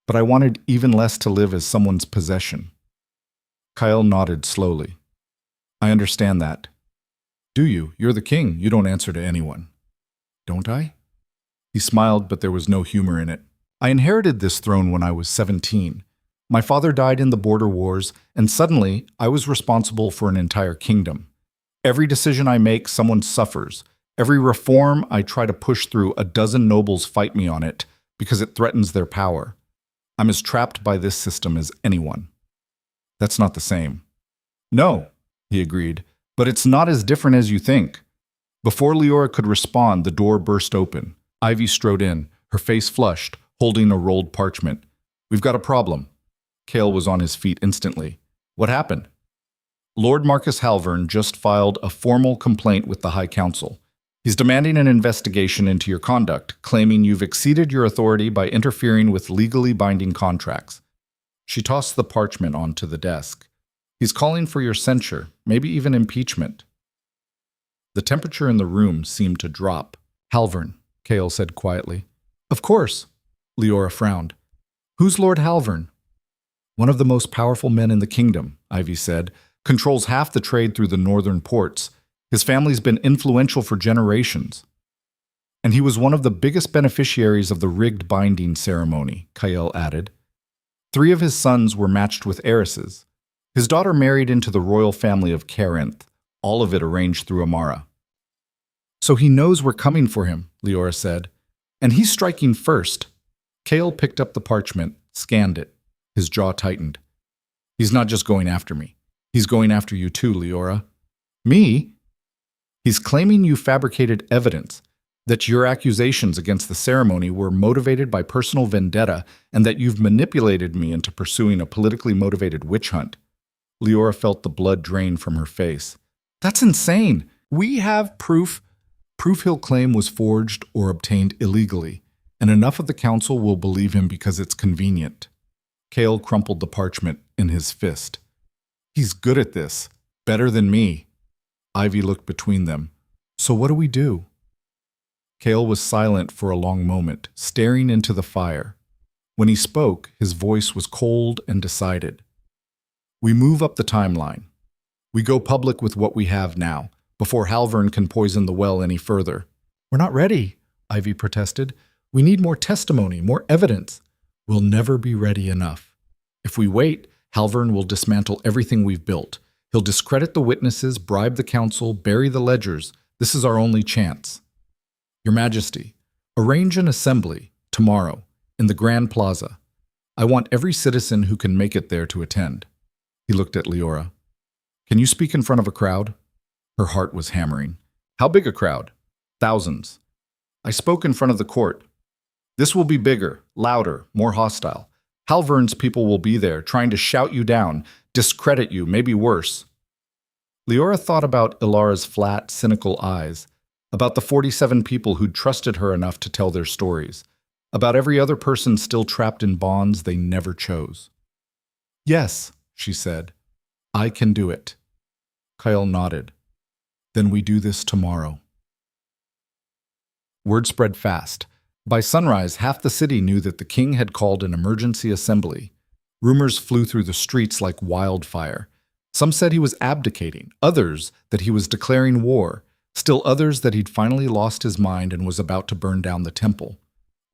Speaker 1: but I wanted even less to live as someone's possession." Kyle nodded slowly. "I understand that." "Do you? You're the king. You don't answer to anyone." "Don't I?" He smiled, but there was no humor in it. "I inherited this throne when I was 17. My father died in the border wars, and suddenly I was responsible for an entire kingdom. Every decision I make, someone suffers. Every reform I try to push through, a dozen nobles fight me on it because it threatens their power. I'm as trapped by this system as anyone." That's not the same. No, he agreed, but it's not as different as you think. Before Liora could respond, the door burst open. Ivy strode in, her face flushed, holding a rolled parchment. We've got a problem. Cale was on his feet instantly. What happened? Lord Marcus Halvern just filed a formal complaint with the High Council. He's demanding an investigation into your conduct, claiming you've exceeded your authority by interfering with legally binding contracts. She tossed the parchment onto the desk. He's calling for your censure, maybe even impeachment. The temperature in the room seemed to drop. Halvern, Cale said quietly. Of course, Liora frowned. Who's Lord Halvern? One of the most powerful men in the kingdom, Ivy said, controls half the trade through the northern ports. His family's been influential for generations. And he was one of the biggest beneficiaries of the rigged binding ceremony, Cale added. 3 of his sons were matched with heiresses. His daughter married into the royal family of Carinth, all of it arranged through Amara. So he knows we're coming for him, Liora said. And he's striking first. Cale picked up the parchment, scanned it. His jaw tightened. He's not just going after me. He's going after you too, Liora. Me? He's claiming you fabricated evidence, that your accusations against the ceremony were motivated by personal vendetta, and that you've manipulated me into pursuing a politically motivated witch hunt. Liora felt the blood drain from her face. That's insane. We have proof. Proof he'll claim was forged or obtained illegally, and enough of the council will believe him because it's convenient. Cale crumpled the parchment in his fist. He's good at this. Better than me. Ivy looked between them. So what do we do? Cale was silent for a long moment, staring into the fire. When he spoke, his voice was cold and decided. We move up the timeline. We go public with what we have now, before Halvern can poison the well any further. We're not ready, Ivy protested. We need more testimony, more evidence. We'll never be ready enough. If we wait, Halvern will dismantle everything we've built. He'll discredit the witnesses, bribe the council, bury the ledgers. This is our only chance. Your Majesty, arrange an assembly, tomorrow, in the Grand Plaza. I want every citizen who can make it there to attend. He looked at Liora. Can you speak in front of a crowd? Her heart was hammering. How big a crowd? Thousands. I spoke in front of the court. This will be bigger, louder, more hostile. Halvern's people will be there, trying to shout you down, discredit you, maybe worse. Liora thought about Ilara's flat, cynical eyes, about the 47 people who'd trusted her enough to tell their stories, about every other person still trapped in bonds they never chose. Yes, she said, I can do it. Cale nodded. Then we do this tomorrow. Word spread fast. By sunrise, half the city knew that the king had called an emergency assembly. Rumors flew through the streets like wildfire. Some said he was abdicating, others that he was declaring war, still others that he'd finally lost his mind and was about to burn down the temple.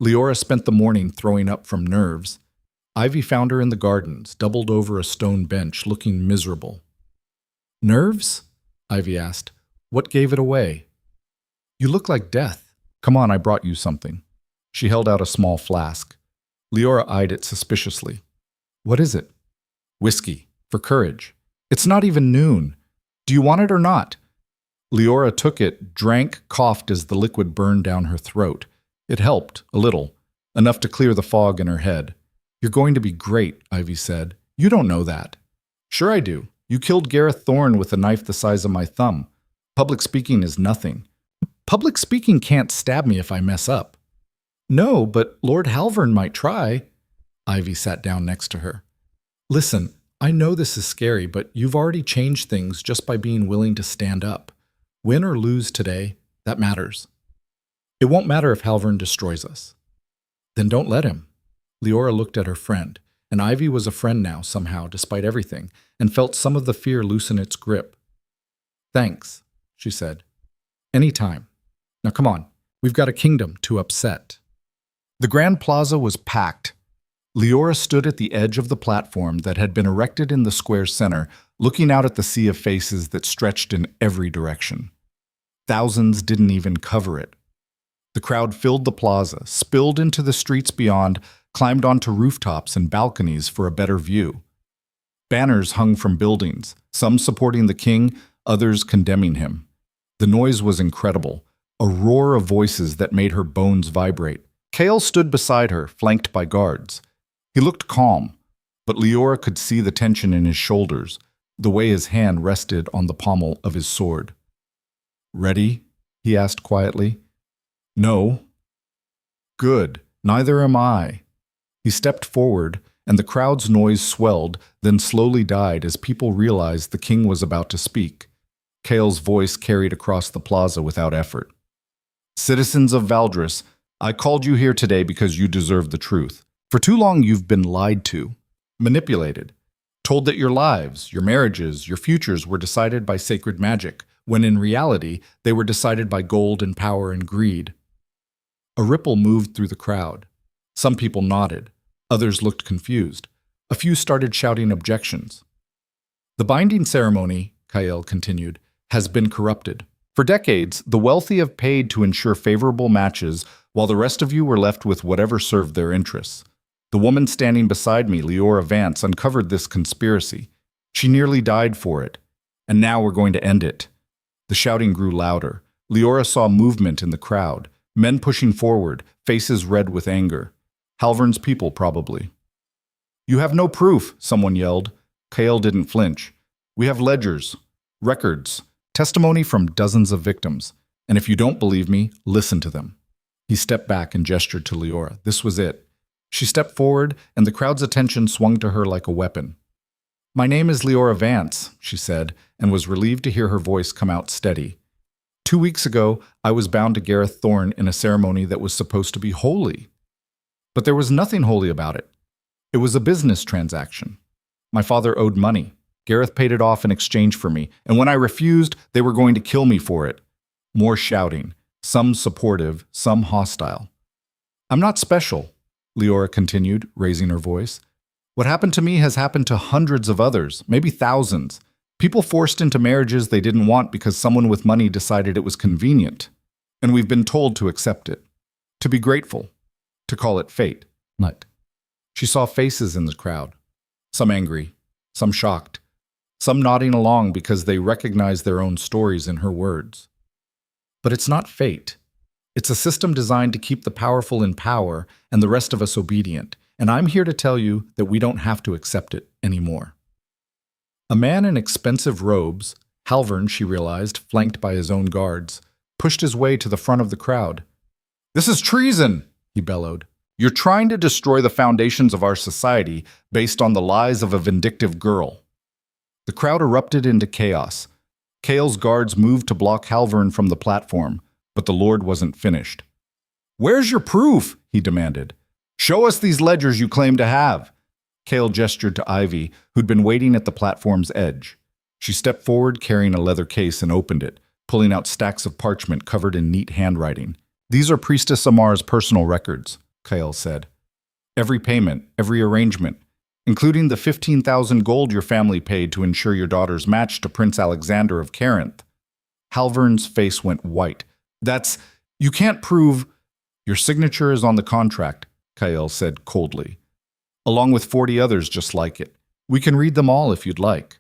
Speaker 1: Liora spent the morning throwing up from nerves. Ivy found her in the gardens, doubled over a stone bench, looking miserable. Nerves? Ivy asked. What gave it away? You look like death. Come on, I brought you something. She held out a small flask. Liora eyed it suspiciously. What is it? Whiskey, for courage. It's not even noon. Do you want it or not? Liora took it, drank, coughed as the liquid burned down her throat. It helped, a little, enough to clear the fog in her head. You're going to be great, Ivy said. You don't know that. Sure I do. You killed Gareth Thorne with a knife the size of my thumb. Public speaking is nothing. Public speaking can't stab me if I mess up. No, but Lord Halvern might try. Ivy sat down next to her. Listen, I know this is scary, but you've already changed things just by being willing to stand up. Win or lose today, that matters. It won't matter if Halvern destroys us. Then don't let him. Liora looked at her friend, and Ivy was a friend now somehow, despite everything, and felt some of the fear loosen its grip. Thanks, she said. Any time. Now come on, we've got a kingdom to upset. The Grand Plaza was packed. Liora stood at the edge of the platform that had been erected in the square's center, looking out at the sea of faces that stretched in every direction. Thousands didn't even cover it. The crowd filled the plaza, spilled into the streets beyond, climbed onto rooftops and balconies for a better view. Banners hung from buildings, some supporting the king, others condemning him. The noise was incredible, a roar of voices that made her bones vibrate. Kale stood beside her, flanked by guards. He looked calm, but Liora could see the tension in his shoulders, the way his hand rested on the pommel of his sword. "Ready?" he asked quietly. "No." "Good. Neither am I." He stepped forward, and the crowd's noise swelled, then slowly died as people realized the king was about to speak. Kale's voice carried across the plaza without effort. "Citizens of Valdris, I called you here today because you deserve the truth. For too long you've been lied to, manipulated, told that your lives, your marriages, your futures were decided by sacred magic, when in reality they were decided by gold and power and greed." A ripple moved through the crowd. Some people nodded. Others looked confused. A few started shouting objections. "The binding ceremony," Kael continued, "has been corrupted. For decades, the wealthy have paid to ensure favorable matches, while the rest of you were left with whatever served their interests. The woman standing beside me, Liora Vance, uncovered this conspiracy. She nearly died for it. And now we're going to end it." The shouting grew louder. Liora saw movement in the crowd, men pushing forward, faces red with anger. Halvern's people, probably. "You have no proof," someone yelled. Kael didn't flinch. "We have ledgers, records, testimony from dozens of victims. And if you don't believe me, listen to them." He stepped back and gestured to Liora. This was it. She stepped forward, and the crowd's attention swung to her like a weapon. "My name is Liora Vance," she said, and was relieved to hear her voice come out steady. 2 weeks ago, I was bound to Gareth Thorne in a ceremony that was supposed to be holy. But there was nothing holy about it. It was a business transaction. My father owed money. Gareth paid it off in exchange for me, and when I refused, they were going to kill me for it. More shouting, some supportive, some hostile. "I'm not special," Liora continued, raising her voice. "What happened to me has happened to hundreds of others, maybe thousands. People forced into marriages they didn't want because someone with money decided it was convenient. And we've been told to accept it, to be grateful, to call it fate." She saw faces in the crowd, some angry, some shocked, some nodding along because they recognized their own stories in her words. But it's not fate. It's a system designed to keep the powerful in power and the rest of us obedient, and I'm here to tell you that we don't have to accept it anymore. A man in expensive robes, Halvern, she realized, flanked by his own guards, pushed his way to the front of the crowd. "This is treason," he bellowed. "You're trying to destroy the foundations of our society based on the lies of a vindictive girl." The crowd erupted into chaos. Kael's guards moved to block Halvern from the platform, but the Lord wasn't finished. "Where's your proof?" he demanded. "Show us these ledgers you claim to have." Kael gestured to Ivy, who'd been waiting at the platform's edge. She stepped forward carrying a leather case and opened it, pulling out stacks of parchment covered in neat handwriting. "These are Priestess Amar's personal records," Kael said. "Every payment, every arrangement, including the 15,000 gold your family paid to ensure your daughter's match to Prince Alexander of Carinth." Halvern's face went white. You can't prove—" "Your signature is on the contract," Kael said coldly, "along with 40 others just like it. We can read them all if you'd like."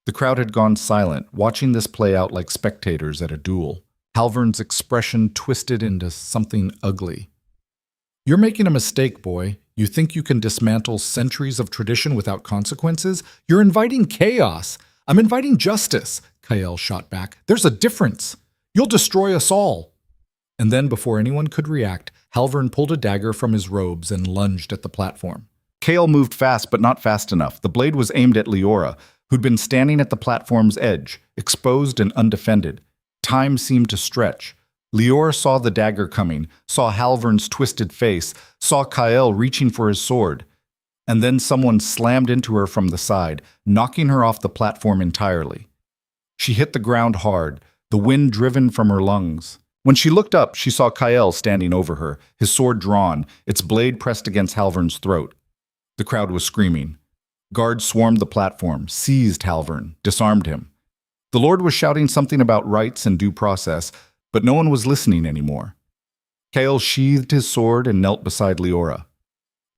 Speaker 1: The crowd had gone silent, watching this play out like spectators at a duel. Halvern's expression twisted into something ugly. "You're making a mistake, boy. You think you can dismantle centuries of tradition without consequences? You're inviting chaos. I'm inviting justice," Kael shot back. "There's a difference. You'll destroy us all." And then, before anyone could react, Halvern pulled a dagger from his robes and lunged at the platform. Kael moved fast, but not fast enough. The blade was aimed at Liora, who'd been standing at the platform's edge, exposed and undefended. Time seemed to stretch. Liora saw the dagger coming, saw Halvern's twisted face, saw Kael reaching for his sword. And then someone slammed into her from the side, knocking her off the platform entirely. She hit the ground hard, the wind driven from her lungs. When she looked up, she saw Kael standing over her, his sword drawn, its blade pressed against Halvern's throat. The crowd was screaming. Guards swarmed the platform, seized Halvern, disarmed him. The Lord was shouting something about rights and due process, but no one was listening anymore. Kael sheathed his sword and knelt beside Liora.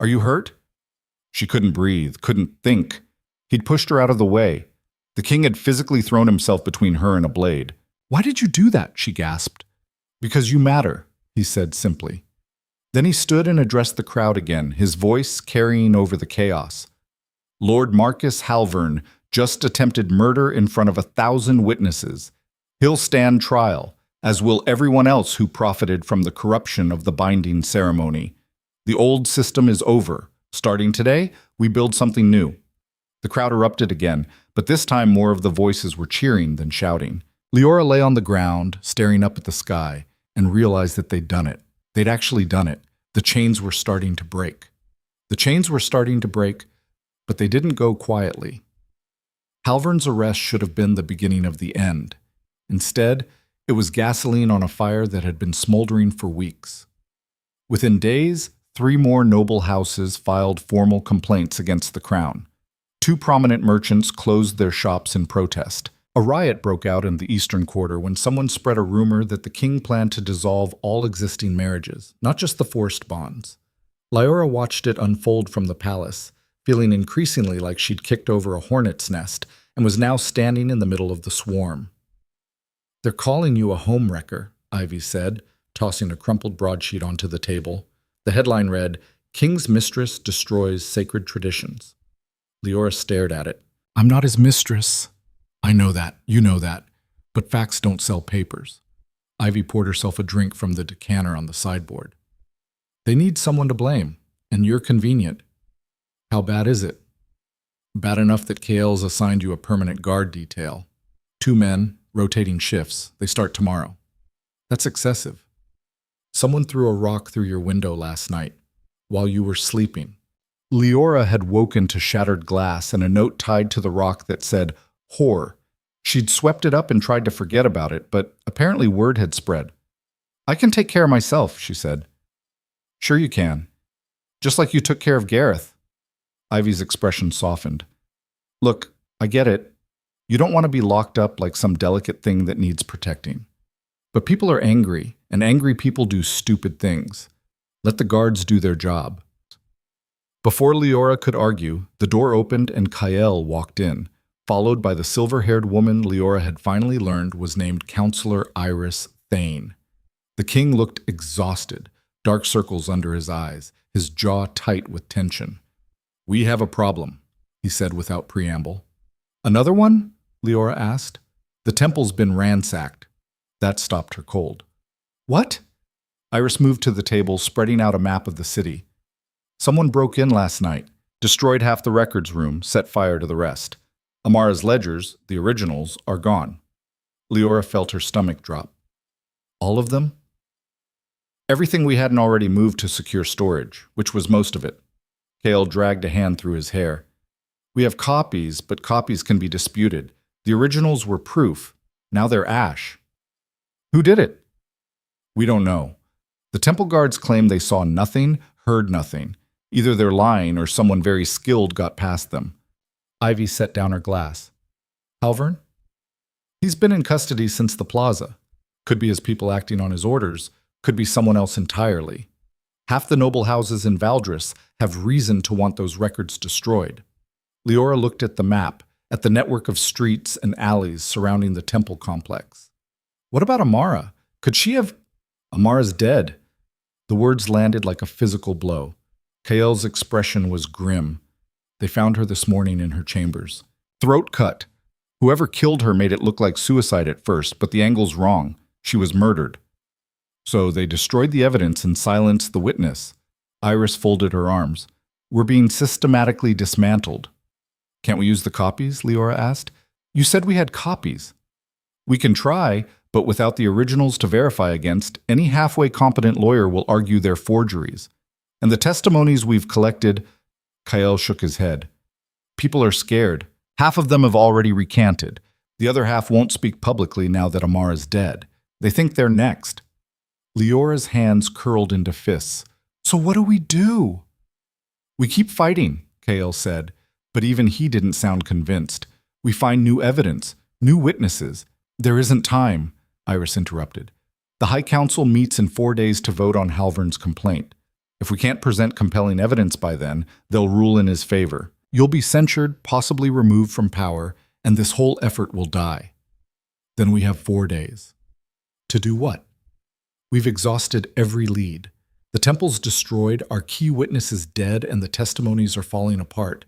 Speaker 1: "Are you hurt?" She couldn't breathe, couldn't think. He'd pushed her out of the way. The king had physically thrown himself between her and a blade. "Why did you do that?" she gasped. "Because you matter," he said simply. Then he stood and addressed the crowd again, his voice carrying over the chaos. "Lord Marcus Halvern just attempted murder in front of 1,000 witnesses. He'll stand trial, as will everyone else who profited from the corruption of the binding ceremony. The old system is over. Starting today, we build something new." The crowd erupted again, but this time more of the voices were cheering than shouting. Liora lay on the ground, staring up at the sky, and realized that they'd done it. They'd actually done it. The chains were starting to break. The chains were starting to break, but they didn't go quietly. Halvern's arrest should have been the beginning of the end. Instead, it was gasoline on a fire that had been smoldering for weeks. Within days, 3 more noble houses filed formal complaints against the crown. 2 prominent merchants closed their shops in protest. A riot broke out in the Eastern Quarter when someone spread a rumor that the king planned to dissolve all existing marriages, not just the forced bonds. Liora watched it unfold from the palace, feeling increasingly like she'd kicked over a hornet's nest and was now standing in the middle of the swarm. "They're calling you a homewrecker," Ivy said, tossing a crumpled broadsheet onto the table. The headline read, "King's Mistress Destroys Sacred Traditions." Liora stared at it. "I'm not his mistress." "I know that, you know that, but facts don't sell papers." Ivy poured herself a drink from the decanter on the sideboard. "They need someone to blame, and you're convenient. How bad is it?" "Bad enough that KL's assigned you a permanent guard detail. 2 men, rotating shifts. They start tomorrow." "That's excessive." "Someone threw a rock through your window last night, while you were sleeping." Liora had woken to shattered glass and a note tied to the rock that said, "Whore." She'd swept it up and tried to forget about it, but apparently word had spread. "I can take care of myself," she said. "Sure you can. Just like you took care of Gareth." Ivy's expression softened. "Look, I get it. You don't want to be locked up like some delicate thing that needs protecting. But people are angry, and angry people do stupid things. Let the guards do their job." Before Liora could argue, the door opened and Kael walked in, followed by the silver-haired woman Liora had finally learned was named Counselor Iris Thane. The king looked exhausted, dark circles under his eyes, his jaw tight with tension. "We have a problem," he said without preamble. "Another one?" Liora asked. "The temple's been ransacked." That stopped her cold. "What?" Iris moved to the table, spreading out a map of the city. "Someone broke in last night, destroyed half the records room, set fire to the rest. Amara's ledgers, the originals, are gone." Liora felt her stomach drop. "All of them?" "Everything we hadn't already moved to secure storage, which was most of it." Kale dragged a hand through his hair. "We have copies, but copies can be disputed. The originals were proof. Now they're ash." "Who did it?" "We don't know. The temple guards claim they saw nothing, heard nothing. Either they're lying or someone very skilled got past them." Ivy set down her glass. "Halvern?" "He's been in custody since the plaza. Could be his people acting on his orders, could be someone else entirely. Half the noble houses in Valdris have reason to want those records destroyed." Liora looked at the map, at the network of streets and alleys surrounding the temple complex. "What about Amara? Could she have—" "Amara's dead." The words landed like a physical blow. Kael's expression was grim. "They found her this morning in her chambers. Throat cut. Whoever killed her made it look like suicide at first, but the angle's wrong. She was murdered. So they destroyed the evidence and silenced the witness." Iris folded her arms. "We're being systematically dismantled." "Can't we use the copies?" Liora asked. "You said we had copies." "We can try, but without the originals to verify against, any halfway competent lawyer will argue they're forgeries. And the testimonies we've collected—" Kael shook his head. "People are scared. Half of them have already recanted. The other half won't speak publicly now that Amara's dead. They think they're next." Liora's hands curled into fists. "So what do we do?" "We keep fighting," Kael said, but even he didn't sound convinced. "We find new evidence, new witnesses." "There isn't time," Iris interrupted. "The High Council meets in 4 days to vote on Halvern's complaint. If we can't present compelling evidence by then, they'll rule in his favor. You'll be censured, possibly removed from power, and this whole effort will die. Then we have 4 days. To do what? We've exhausted every lead. The temple's destroyed, our key witness is dead, and the testimonies are falling apart.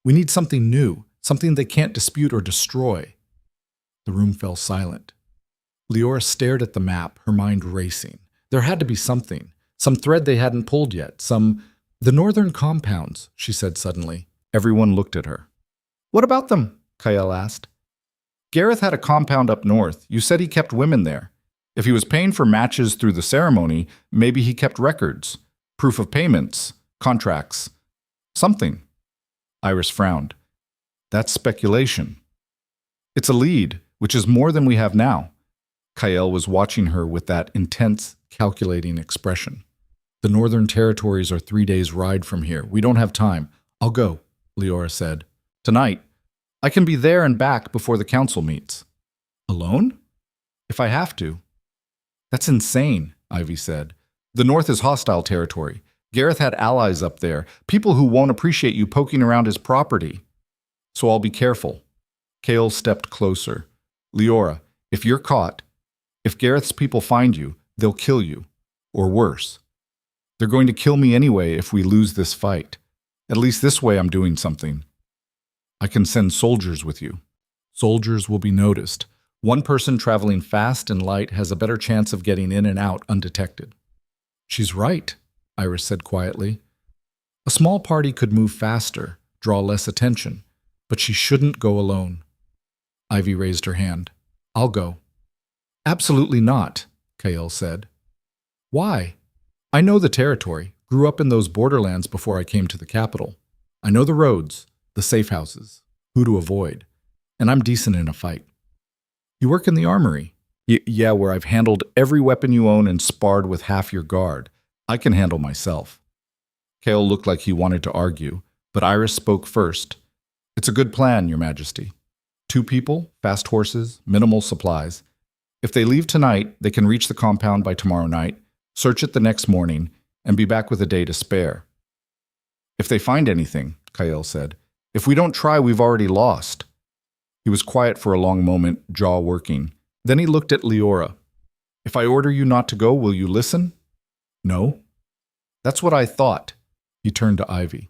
Speaker 1: We need something new, something they can't dispute or destroy. The room fell silent. Liora stared at the map, her mind racing. There had to be something, some thread they hadn't pulled yet, The northern compounds, she said suddenly. Everyone looked at her. What about them? Kael asked. Gareth had a compound up north. You said he kept women there. If he was paying for matches through the ceremony, maybe he kept records, proof of payments, contracts, something. Iris frowned. That's speculation. It's a lead, which is more than we have now. Kael was watching her with that intense, calculating expression. The Northern Territories are 3 days' ride from here. We don't have time. I'll go, Liora said. Tonight. I can be there and back before the council meets. Alone? If I have to. That's insane, Ivy said. The North is hostile territory. Gareth had allies up there, people who won't appreciate you poking around his property. So I'll be careful. Kael stepped closer. Liora, if you're caught, if Gareth's people find you, they'll kill you. Or worse. They're going to kill me anyway if we lose this fight. At least this way I'm doing something. I can send soldiers with you. Soldiers will be noticed. One person traveling fast and light has a better chance of getting in and out undetected. She's right, Iris said quietly. A small party could move faster, draw less attention, but she shouldn't go alone. Ivy raised her hand. I'll go. Absolutely not, Kael said. Why? I know the territory, grew up in those borderlands before I came to the capital. I know the roads, the safe houses, who to avoid, and I'm decent in a fight. You work in the armory. Yeah, where I've handled every weapon you own and sparred with half your guard. I can handle myself. Kael looked like he wanted to argue, but Iris spoke first. It's a good plan, Your Majesty. 2 people, fast horses, minimal supplies. If they leave tonight, they can reach the compound by tomorrow night, search it the next morning, and be back with a day to spare. If they find anything, Kael said. If we don't try, we've already lost. He was quiet for a long moment, jaw working. Then he looked at Liora. If I order you not to go, will you listen? No. That's what I thought. He turned to Ivy.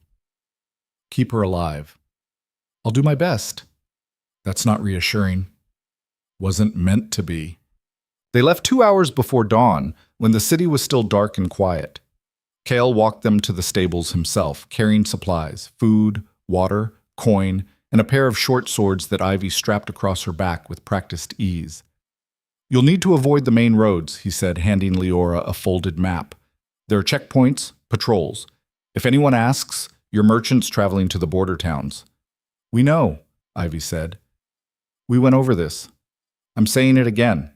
Speaker 1: Keep her alive. I'll do my best. That's not reassuring. Wasn't meant to be. They left 2 hours before dawn, when the city was still dark and quiet. Kael walked them to the stables himself, carrying supplies, food, water, coin, and a pair of short swords that Ivy strapped across her back with practiced ease. You'll need to avoid the main roads, he said, handing Liora a folded map. There are checkpoints, patrols. If anyone asks, you're merchants traveling to the border towns. We know, Ivy said. We went over this. I'm saying it again.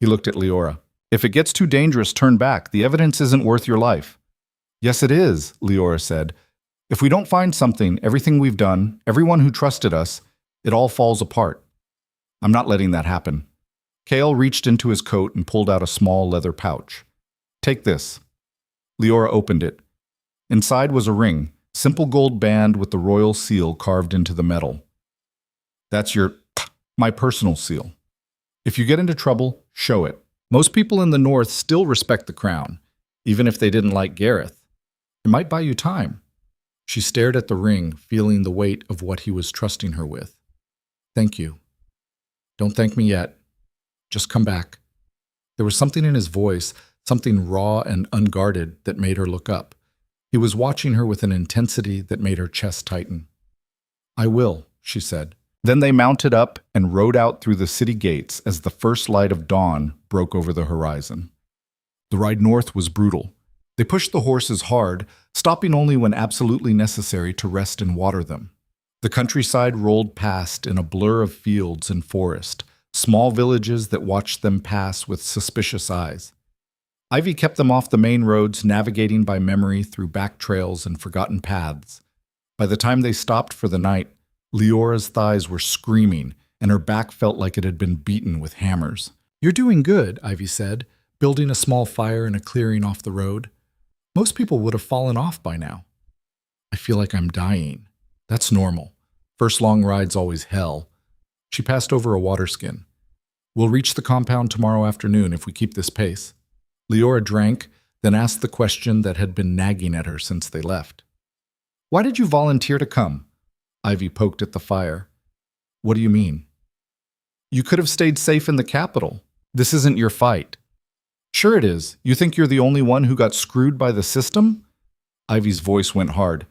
Speaker 1: He looked at Liora. If it gets too dangerous, turn back. The evidence isn't worth your life. Yes, it is, Liora said. If we don't find something, everything we've done, everyone who trusted us, it all falls apart. I'm not letting that happen. Kael reached into his coat and pulled out a small leather pouch. Take this. Liora opened it. Inside was a ring, simple gold band with the royal seal carved into the metal. That's my personal seal. If you get into trouble, show it. Most people in the North still respect the crown, even if they didn't like Gareth. It might buy you time. She stared at the ring, feeling the weight of what he was trusting her with. Thank you. Don't thank me yet. Just come back. There was something in his voice, something raw and unguarded, that made her look up. He was watching her with an intensity that made her chest tighten. I will, she said. Then they mounted up and rode out through the city gates as the first light of dawn broke over the horizon. The ride north was brutal. They pushed the horses hard, stopping only when absolutely necessary to rest and water them. The countryside rolled past in a blur of fields and forest, small villages that watched them pass with suspicious eyes. Ivy kept them off the main roads, navigating by memory through back trails and forgotten paths. By the time they stopped for the night, Leora's thighs were screaming, and her back felt like it had been beaten with hammers. You're doing good, Ivy said, building a small fire in a clearing off the road. Most people would have fallen off by now. I feel like I'm dying. That's normal. First long ride's always hell. She passed over a water skin. We'll reach the compound tomorrow afternoon if we keep this pace. Liora drank, then asked the question that had been nagging at her since they left. Why did you volunteer to come? Ivy poked at the fire. What do you mean? You could have stayed safe in the capital. This isn't your fight. Sure it is. You think you're the only one who got screwed by the system? Ivy's voice went hard.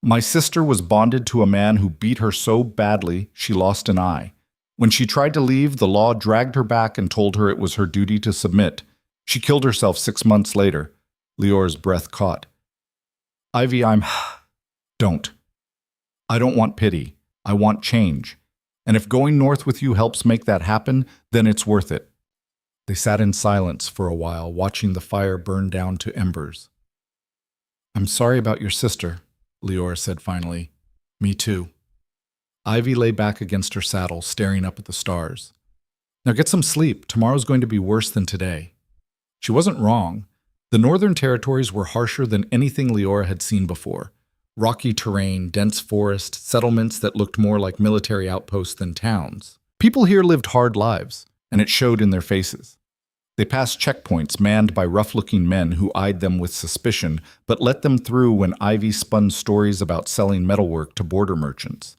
Speaker 1: My sister was bonded to a man who beat her so badly she lost an eye. When she tried to leave, the law dragged her back and told her it was her duty to submit. She killed herself 6 months later. Liora's breath caught. Ivy, Don't. I don't want pity. I want change. And if going north with you helps make that happen, then it's worth it. They sat in silence for a while, watching the fire burn down to embers. I'm sorry about your sister, Liora said finally. Me too. Ivy lay back against her saddle, staring up at the stars. Now get some sleep. Tomorrow's going to be worse than today. She wasn't wrong. The northern territories were harsher than anything Liora had seen before. Rocky terrain, dense forest, settlements that looked more like military outposts than towns. People here lived hard lives, and it showed in their faces. They passed checkpoints manned by rough-looking men who eyed them with suspicion, but let them through when Ivy spun stories about selling metalwork to border merchants.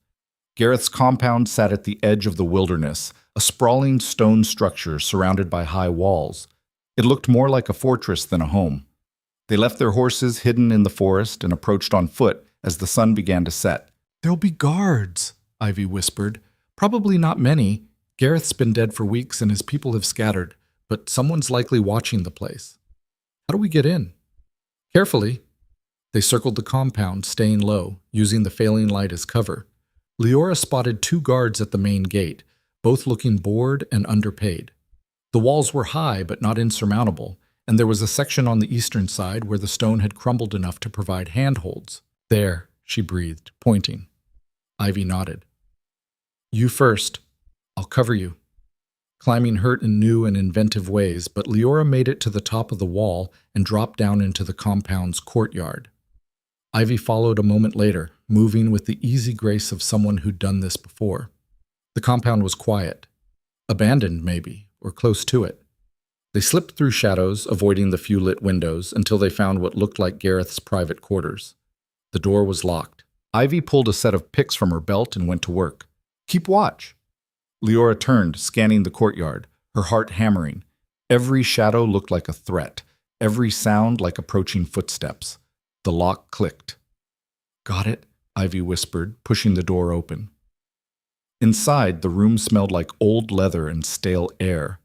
Speaker 1: Gareth's compound sat at the edge of the wilderness, a sprawling stone structure surrounded by high walls. It looked more like a fortress than a home. They left their horses hidden in the forest and approached on foot as the sun began to set. There'll be guards, Ivy whispered. Probably not many. Gareth's been dead for weeks and his people have scattered, but someone's likely watching the place. How do we get in? Carefully. They circled the compound, staying low, using the failing light as cover. Liora spotted 2 guards at the main gate, both looking bored and underpaid. The walls were high but not insurmountable, and there was a section on the eastern side where the stone had crumbled enough to provide handholds. There, she breathed, pointing. Ivy nodded. You first. I'll cover you. Climbing hurt in new and inventive ways, but Liora made it to the top of the wall and dropped down into the compound's courtyard. Ivy followed a moment later, moving with the easy grace of someone who'd done this before. The compound was quiet. Abandoned, maybe, or close to it. They slipped through shadows, avoiding the few lit windows, until they found what looked like Gareth's private quarters. The door was locked. Ivy pulled a set of picks from her belt and went to work. Keep watch. Liora turned, scanning the courtyard, her heart hammering. Every shadow looked like a threat, every sound like approaching footsteps. The lock clicked. Got it, Ivy whispered, pushing the door open. Inside, the room smelled like old leather and stale air.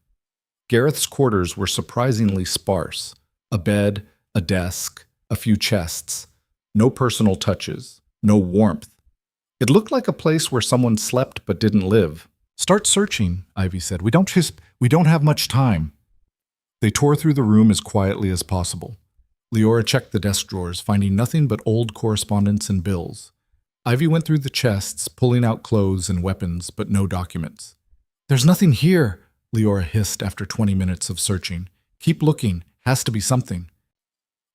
Speaker 1: Gareth's quarters were surprisingly sparse. A bed, a desk, a few chests. No personal touches, no warmth. It looked like a place where someone slept but didn't live. Start searching, Ivy said. We don't have much time. They tore through the room as quietly as possible. Liora checked the desk drawers, finding nothing but old correspondence and bills. Ivy went through the chests, pulling out clothes and weapons, but no documents. There's nothing here, Liora hissed after 20 minutes of searching. Keep looking. Has to be something.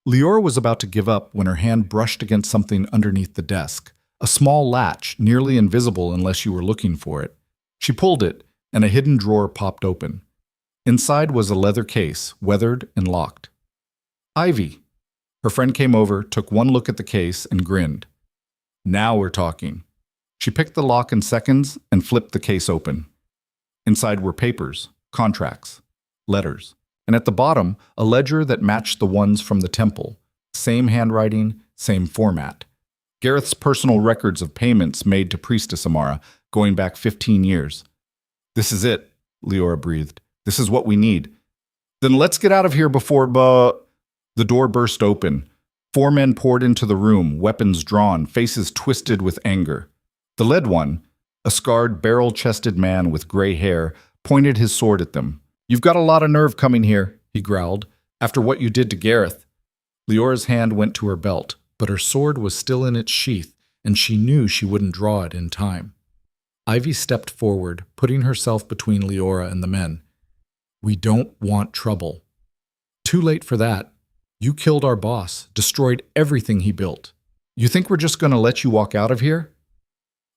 Speaker 1: Liora was about to give up when her hand brushed against something underneath the desk, a small latch, nearly invisible unless you were looking for it. She pulled it, and a hidden drawer popped open. Inside was a leather case, weathered and locked. Ivy. Her friend came over, took one look at the case, and grinned. Now we're talking. She picked the lock in seconds and flipped the case open. Inside were papers, contracts, letters, and at the bottom, a ledger that matched the ones from the temple. Same handwriting, same format. Gareth's personal records of payments made to Priestess Amara, going back 15 years. This is it, Liora breathed. This is what we need. Then let's get out of here before The door burst open. 4 men poured into the room, weapons drawn, faces twisted with anger. The lead one, a scarred, barrel-chested man with gray hair, pointed his sword at them. You've got a lot of nerve coming here, he growled, after what you did to Gareth. Liora's hand went to her belt, but her sword was still in its sheath, and she knew she wouldn't draw it in time. Ivy stepped forward, putting herself between Liora and the men. We don't want trouble. Too late for that. You killed our boss, destroyed everything he built. You think we're just going to let you walk out of here?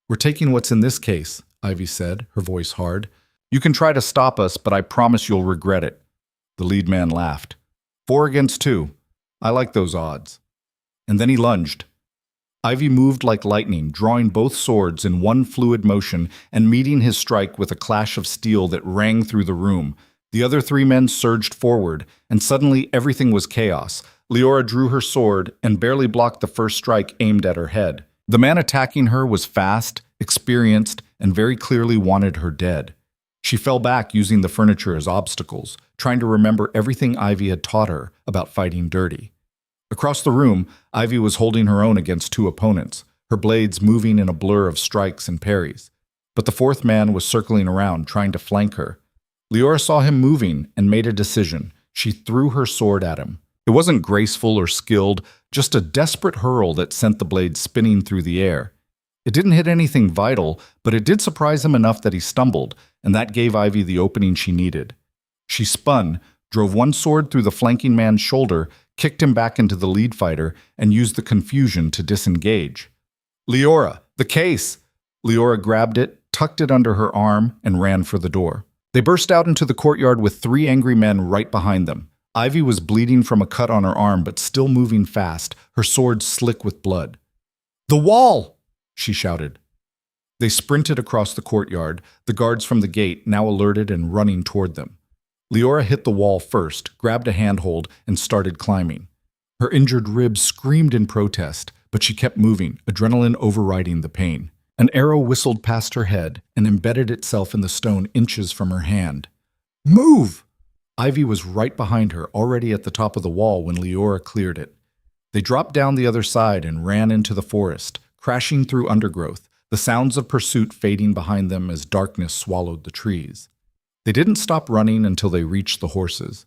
Speaker 1: We're taking what's in this case, Ivy said, her voice hard. You can try to stop us, but I promise you'll regret it. The lead man laughed. 4 against 2. I like those odds. And then he lunged. Ivy moved like lightning, drawing both swords in one fluid motion and meeting his strike with a clash of steel that rang through the room. The other 3 men surged forward, and suddenly everything was chaos. Liora drew her sword and barely blocked the first strike aimed at her head. The man attacking her was fast, experienced, and very clearly wanted her dead. She fell back using the furniture as obstacles, trying to remember everything Ivy had taught her about fighting dirty. Across the room, Ivy was holding her own against 2 opponents, her blades moving in a blur of strikes and parries. But the 4th man was circling around, trying to flank her. Liora saw him moving and made a decision. She threw her sword at him. It wasn't graceful or skilled, just a desperate hurl that sent the blade spinning through the air. It didn't hit anything vital, but it did surprise him enough that he stumbled, and that gave Ivy the opening she needed. She spun, drove one sword through the flanking man's shoulder, kicked him back into the lead fighter, and used the confusion to disengage. Liora, the case! Liora grabbed it, tucked it under her arm, and ran for the door. They burst out into the courtyard with 3 angry men right behind them. Ivy was bleeding from a cut on her arm, but still moving fast, her sword slick with blood. "The wall!" she shouted. They sprinted across the courtyard, the guards from the gate now alerted and running toward them. Liora hit the wall first, grabbed a handhold, and started climbing. Her injured ribs screamed in protest, but she kept moving, adrenaline overriding the pain. An arrow whistled past her head and embedded itself in the stone inches from her hand. "Move!" Ivy was right behind her, already at the top of the wall when Liora cleared it. They dropped down the other side and ran into the forest, crashing through undergrowth, the sounds of pursuit fading behind them as darkness swallowed the trees. They didn't stop running until they reached the horses.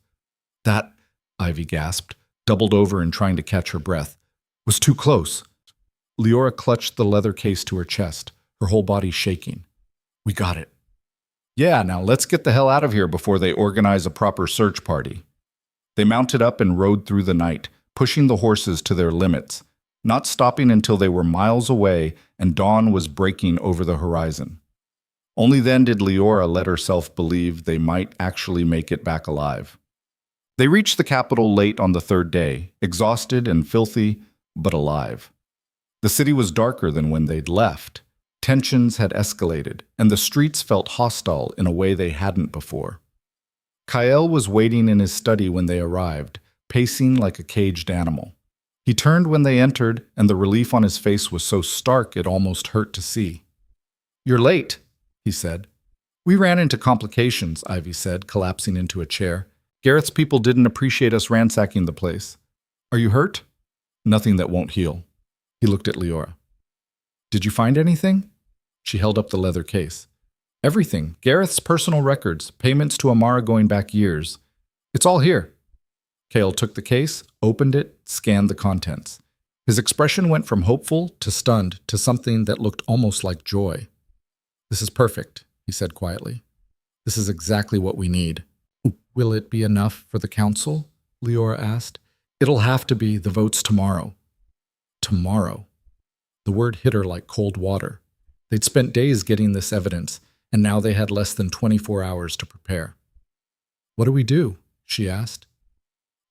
Speaker 1: That, Ivy gasped, doubled over and trying to catch her breath, was too close. Liora clutched the leather case to her chest, her whole body shaking. "We got it." "Yeah, now let's get the hell out of here before they organize a proper search party." They mounted up and rode through the night, pushing the horses to their limits, not stopping until they were miles away and dawn was breaking over the horizon. Only then did Liora let herself believe they might actually make it back alive. They reached the capital late on the 3rd day, exhausted and filthy, but alive. The city was darker than when they'd left. Tensions had escalated, and the streets felt hostile in a way they hadn't before. Kael was waiting in his study when they arrived, pacing like a caged animal. He turned when they entered, and the relief on his face was so stark it almost hurt to see. "You're late," he said. "We ran into complications," Ivy said, collapsing into a chair. "Gareth's people didn't appreciate us ransacking the place. Are you hurt?" "Nothing that won't heal." He looked at Liora. "Did you find anything?" She held up the leather case. "Everything. Gareth's personal records, payments to Amara going back years. It's all here." Kael took the case, opened it, scanned the contents. His expression went from hopeful to stunned to something that looked almost like joy. "This is perfect," he said quietly. "This is exactly what we need." "Will it be enough for the council?" Liora asked. "It'll have to be. The vote's tomorrow." Tomorrow. The word hit her like cold water. They'd spent days getting this evidence, and now they had less than 24 hours to prepare. "What do we do?" she asked.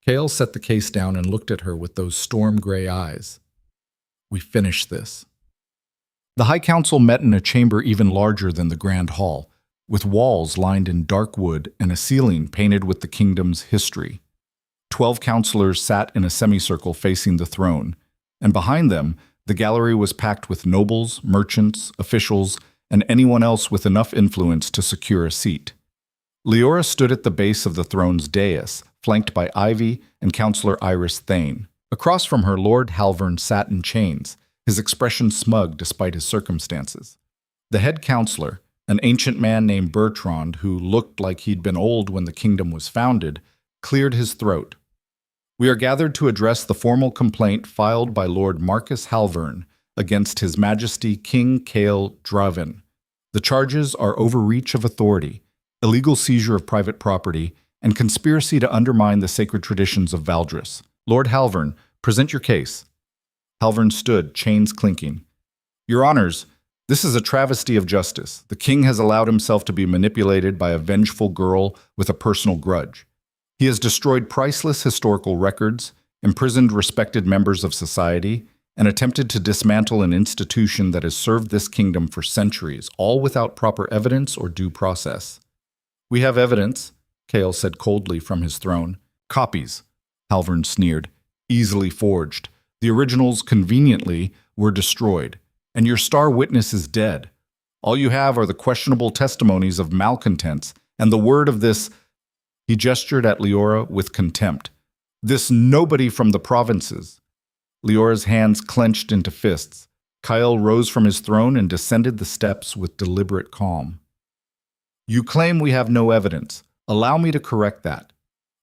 Speaker 1: Kael set the case down and looked at her with those storm-gray eyes. "We finish this." The High Council met in a chamber even larger than the Grand Hall, with walls lined in dark wood and a ceiling painted with the kingdom's history. 12 counselors sat in a semicircle facing the throne, and behind them, the gallery was packed with nobles, merchants, officials, and anyone else with enough influence to secure a seat. Liora stood at the base of the throne's dais, flanked by Ivy and Counselor Iris Thane. Across from her, Lord Halvern sat in chains, his expression smug despite his circumstances. The head counselor, an ancient man named Bertrand who looked like he'd been old when the kingdom was founded, cleared his throat. "We are gathered to address the formal complaint filed by Lord Marcus Halvern against His Majesty King Kael Draven. The charges are overreach of authority, illegal seizure of private property, and conspiracy to undermine the sacred traditions of Valdris. Lord Halvern, present your case." Halvern stood, chains clinking. "Your Honors, This is a travesty of justice. The king has allowed himself to be manipulated by a vengeful girl with a personal grudge. He has destroyed priceless historical records, imprisoned respected members of society, and attempted to dismantle an institution that has served this kingdom for centuries, all without proper evidence or due process. We have evidence, Kale said coldly from his throne. Copies, Halvern sneered, easily forged. The originals, conveniently, were destroyed, and your star witness is dead. All you have are the questionable testimonies of malcontents and the word of this. He gestured at Liora with contempt. This nobody from the provinces. Leora's hands clenched into fists. Kyle rose from his throne and descended the steps with deliberate calm. You claim we have no evidence. Allow me to correct that.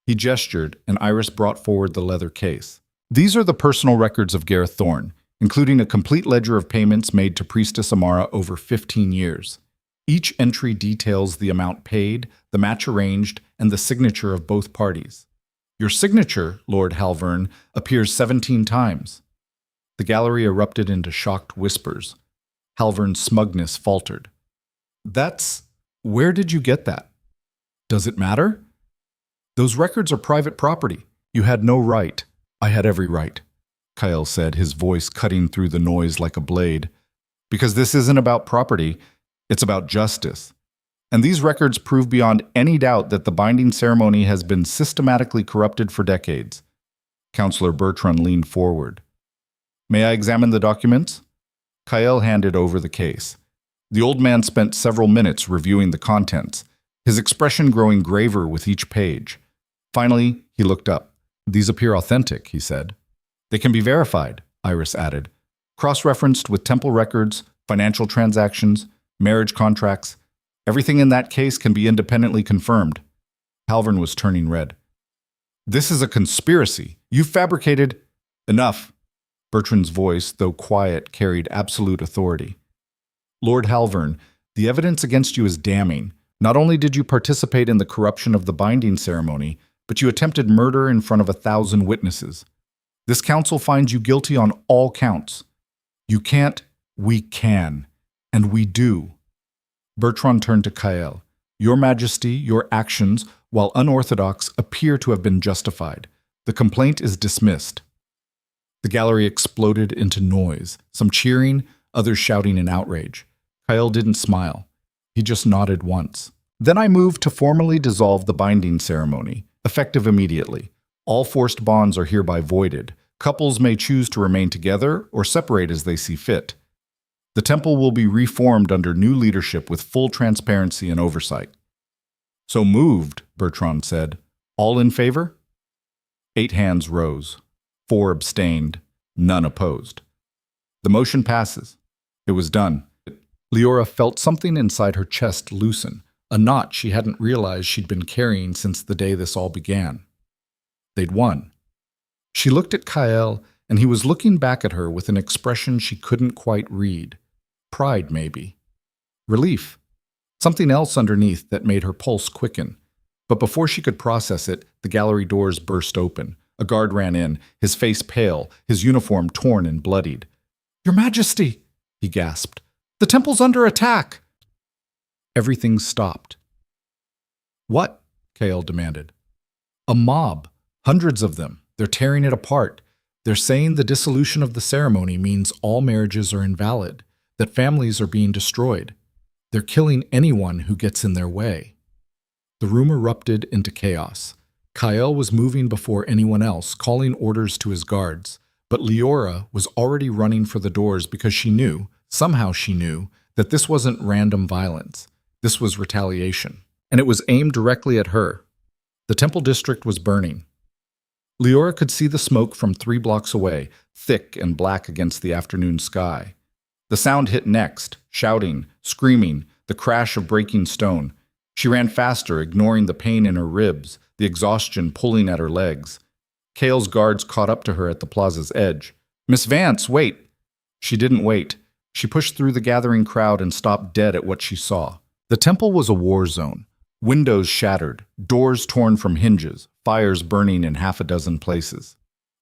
Speaker 1: He gestured, and Iris brought forward the leather case. These are the personal records of Gareth Thorne, including a complete ledger of payments made to Priestess Amara over 15 years. Each entry details the amount paid, the match arranged, and the signature of both parties. Your signature, Lord Halvern, appears 17 times. The gallery erupted into shocked whispers. Halvern's smugness faltered. Where did you get that? Does it matter? Those records are private property. You had no right. I had every right, Kyle said, his voice cutting through the noise like a blade. Because this isn't about property, it's about justice. And these records prove beyond any doubt that the binding ceremony has been systematically corrupted for decades. Counselor Bertrand leaned forward. May I examine the documents? Kyle handed over the case. The old man spent several minutes reviewing the contents, his expression growing graver with each page. Finally, he looked up. These appear authentic, he said. They can be verified, Iris added. Cross-referenced with temple records, financial transactions, marriage contracts. Everything in that case can be independently confirmed. Halvern was turning red. This is a conspiracy. You fabricated... Enough. Bertrand's voice, though quiet, carried absolute authority. Lord Halvern, the evidence against you is damning. Not only did you participate in the corruption of the binding ceremony, but you attempted murder in front of 1,000 witnesses. This council finds you guilty on all counts. You can't, we can, and we do. Bertrand turned to Kael. Your Majesty, your actions, while unorthodox, appear to have been justified. The complaint is dismissed. The gallery exploded into noise, some cheering, others shouting in outrage. Kael didn't smile. He just nodded once. Then I moved to formally dissolve the binding ceremony, effective immediately. All forced bonds are hereby voided. Couples may choose to remain together or separate as they see fit. The temple will be reformed under new leadership with full transparency and oversight. So moved, Bertrand said. All in favor? 8 hands rose. 4 abstained. None opposed. The motion passes. It was done. Liora felt something inside her chest loosen, a knot she hadn't realized she'd been carrying since the day this all began. They'd won. She looked at Kael, and he was looking back at her with an expression she couldn't quite read. Pride, maybe. Relief. Something else underneath that made her pulse quicken. But before she could process it, the gallery doors burst open. A guard ran in, his face pale, his uniform torn and bloodied. "Your Majesty!" he gasped. "The temple's under attack!" Everything stopped. "What?" Kael demanded. "A mob. Hundreds of them. They're tearing it apart. They're saying the dissolution of the ceremony means all marriages are invalid, that families are being destroyed. They're killing anyone who gets in their way." The room erupted into chaos. Kael was moving before anyone else, calling orders to his guards. But Liora was already running for the doors because she knew, somehow she knew, that this wasn't random violence. This was retaliation. And it was aimed directly at her. The temple district was burning. Liora could see the smoke from 3 blocks away, thick and black against the afternoon sky. The sound hit next, shouting, screaming, the crash of breaking stone. She ran faster, ignoring the pain in her ribs, the exhaustion pulling at her legs. Kael's guards caught up to her at the plaza's edge. "Miss Vance, wait!" She didn't wait. She pushed through the gathering crowd and stopped dead at what she saw. The temple was a war zone. Windows shattered, doors torn from hinges, fires burning in 6 places.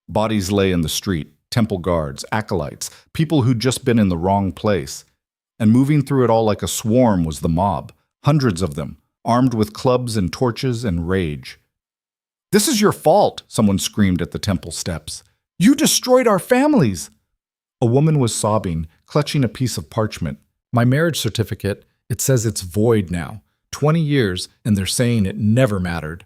Speaker 1: Bodies lay in the street, temple guards, acolytes, people who'd just been in the wrong place. And moving through it all like a swarm was the mob, hundreds of them, armed with clubs and torches and rage. "This is your fault," someone screamed at the temple steps. "You destroyed our families!" A woman was sobbing, clutching a piece of parchment. "My marriage certificate, it says it's void now. 20 years, and they're saying it never mattered."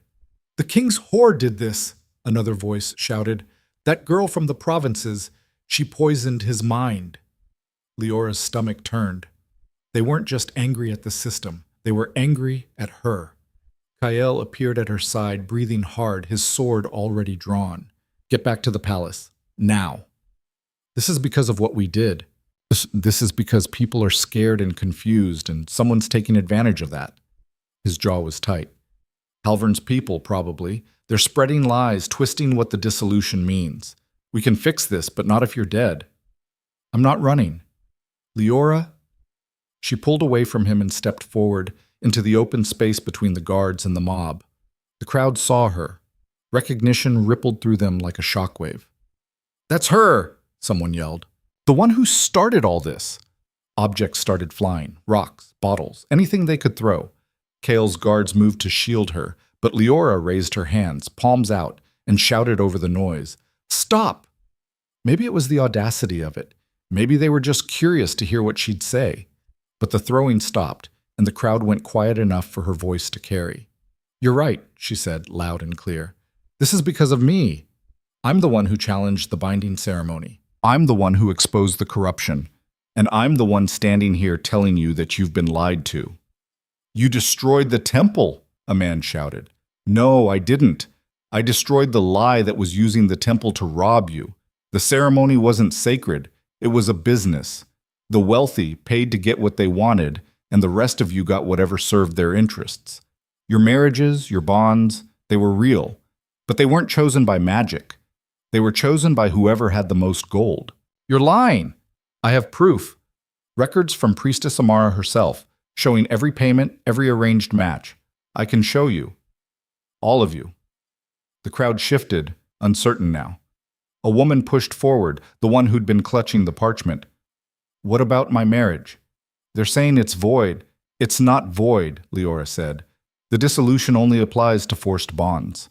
Speaker 1: "The king's whore did this," another voice shouted. "That girl from the provinces, she poisoned his mind." Leora's stomach turned. They weren't just angry at the system. They were angry at her. Kael appeared at her side, breathing hard, his sword already drawn. "Get back to the palace. Now." "This is because of what we did. This is because people are scared and confused, and someone's taking advantage of that." His jaw was tight. "Halvern's people, probably. They're spreading lies, twisting what the dissolution means. We can fix this, but not if you're dead." "I'm not running." "Liora?" She pulled away from him and stepped forward into the open space between the guards and the mob. The crowd saw her. Recognition rippled through them like a shockwave. "That's her!" someone yelled. "The one who started all this." Objects started flying, rocks, bottles, anything they could throw. Kael's guards moved to shield her, but Liora raised her hands, palms out, and shouted over the noise, "Stop!" Maybe it was the audacity of it. Maybe they were just curious to hear what she'd say. But the throwing stopped, and the crowd went quiet enough for her voice to carry. "You're right," she said, loud and clear. "This is because of me. I'm the one who challenged the binding ceremony. I'm the one who exposed the corruption. And I'm the one standing here telling you that you've been lied to." "You destroyed the temple," a man shouted. "No, I didn't. I destroyed the lie that was using the temple to rob you. The ceremony wasn't sacred. It was a business. The wealthy paid to get what they wanted, and the rest of you got whatever served their interests. Your marriages, your bonds, they were real, but they weren't chosen by magic. They were chosen by whoever had the most gold. You're lying. I have proof. Records from Priestess Amara herself, showing every payment, every arranged match. I can show you. All of you." The crowd shifted, uncertain now. A woman pushed forward, the one who'd been clutching the parchment. "What about my marriage?" "They're saying it's void." "It's not void," Liora said. "The dissolution only applies to forced bonds.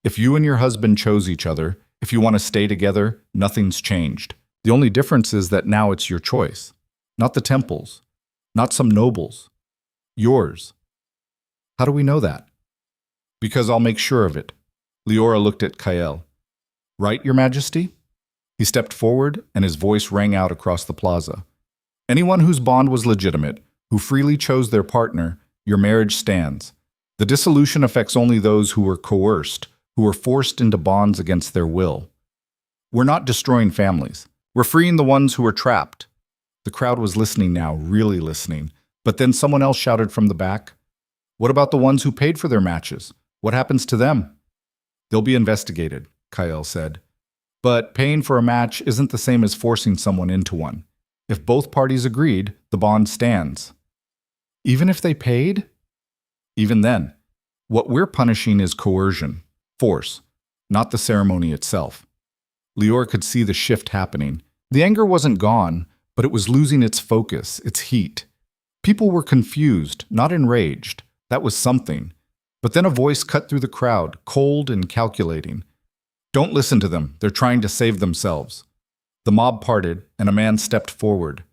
Speaker 1: If you and your husband chose each other, if you want to stay together, nothing's changed. The only difference is that now it's your choice. Not the temple's. Not some noble's. Yours." "How do we know that?" "Because I'll make sure of it." Liora looked at Kael. "Right, Your Majesty?" He stepped forward, and his voice rang out across the plaza. "Anyone whose bond was legitimate, who freely chose their partner, your marriage stands. The dissolution affects only those who were coerced, who were forced into bonds against their will. We're not destroying families. We're freeing the ones who were trapped." The crowd was listening now, really listening. But then someone else shouted from the back, "What about the ones who paid for their matches? What happens to them?" "They'll be investigated," Kael said. "But paying for a match isn't the same as forcing someone into one. If both parties agreed, the bond stands." "Even if they paid?" "Even then. What we're punishing is coercion, force, not the ceremony itself." Liora could see the shift happening. The anger wasn't gone, but it was losing its focus, its heat. People were confused, not enraged. That was something. But then a voice cut through the crowd, cold and calculating. "Don't listen to them. They're trying to save themselves." The mob parted, and a man stepped forward.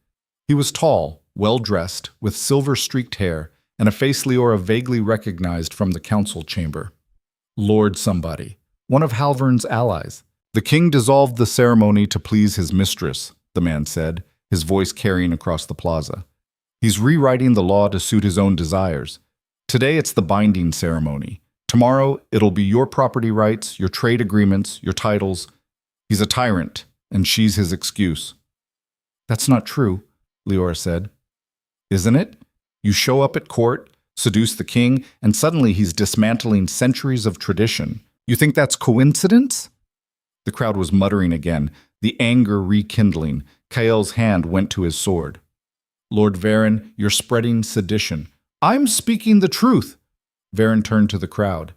Speaker 1: He was tall, well-dressed, with silver-streaked hair, and a face Liora vaguely recognized from the council chamber. Lord somebody, one of Halvern's allies. "The king dissolved the ceremony to please his mistress," the man said, his voice carrying across the plaza. "He's rewriting the law to suit his own desires. Today it's the binding ceremony. Tomorrow it'll be your property rights, your trade agreements, your titles. He's a tyrant, and she's his excuse." "That's not true," Liora said. "Isn't it? You show up at court, seduce the king, and suddenly he's dismantling centuries of tradition. You think that's coincidence?" The crowd was muttering again, the anger rekindling. Kael's hand went to his sword. "Lord Varen, you're spreading sedition." "I'm speaking the truth." Varen turned to the crowd.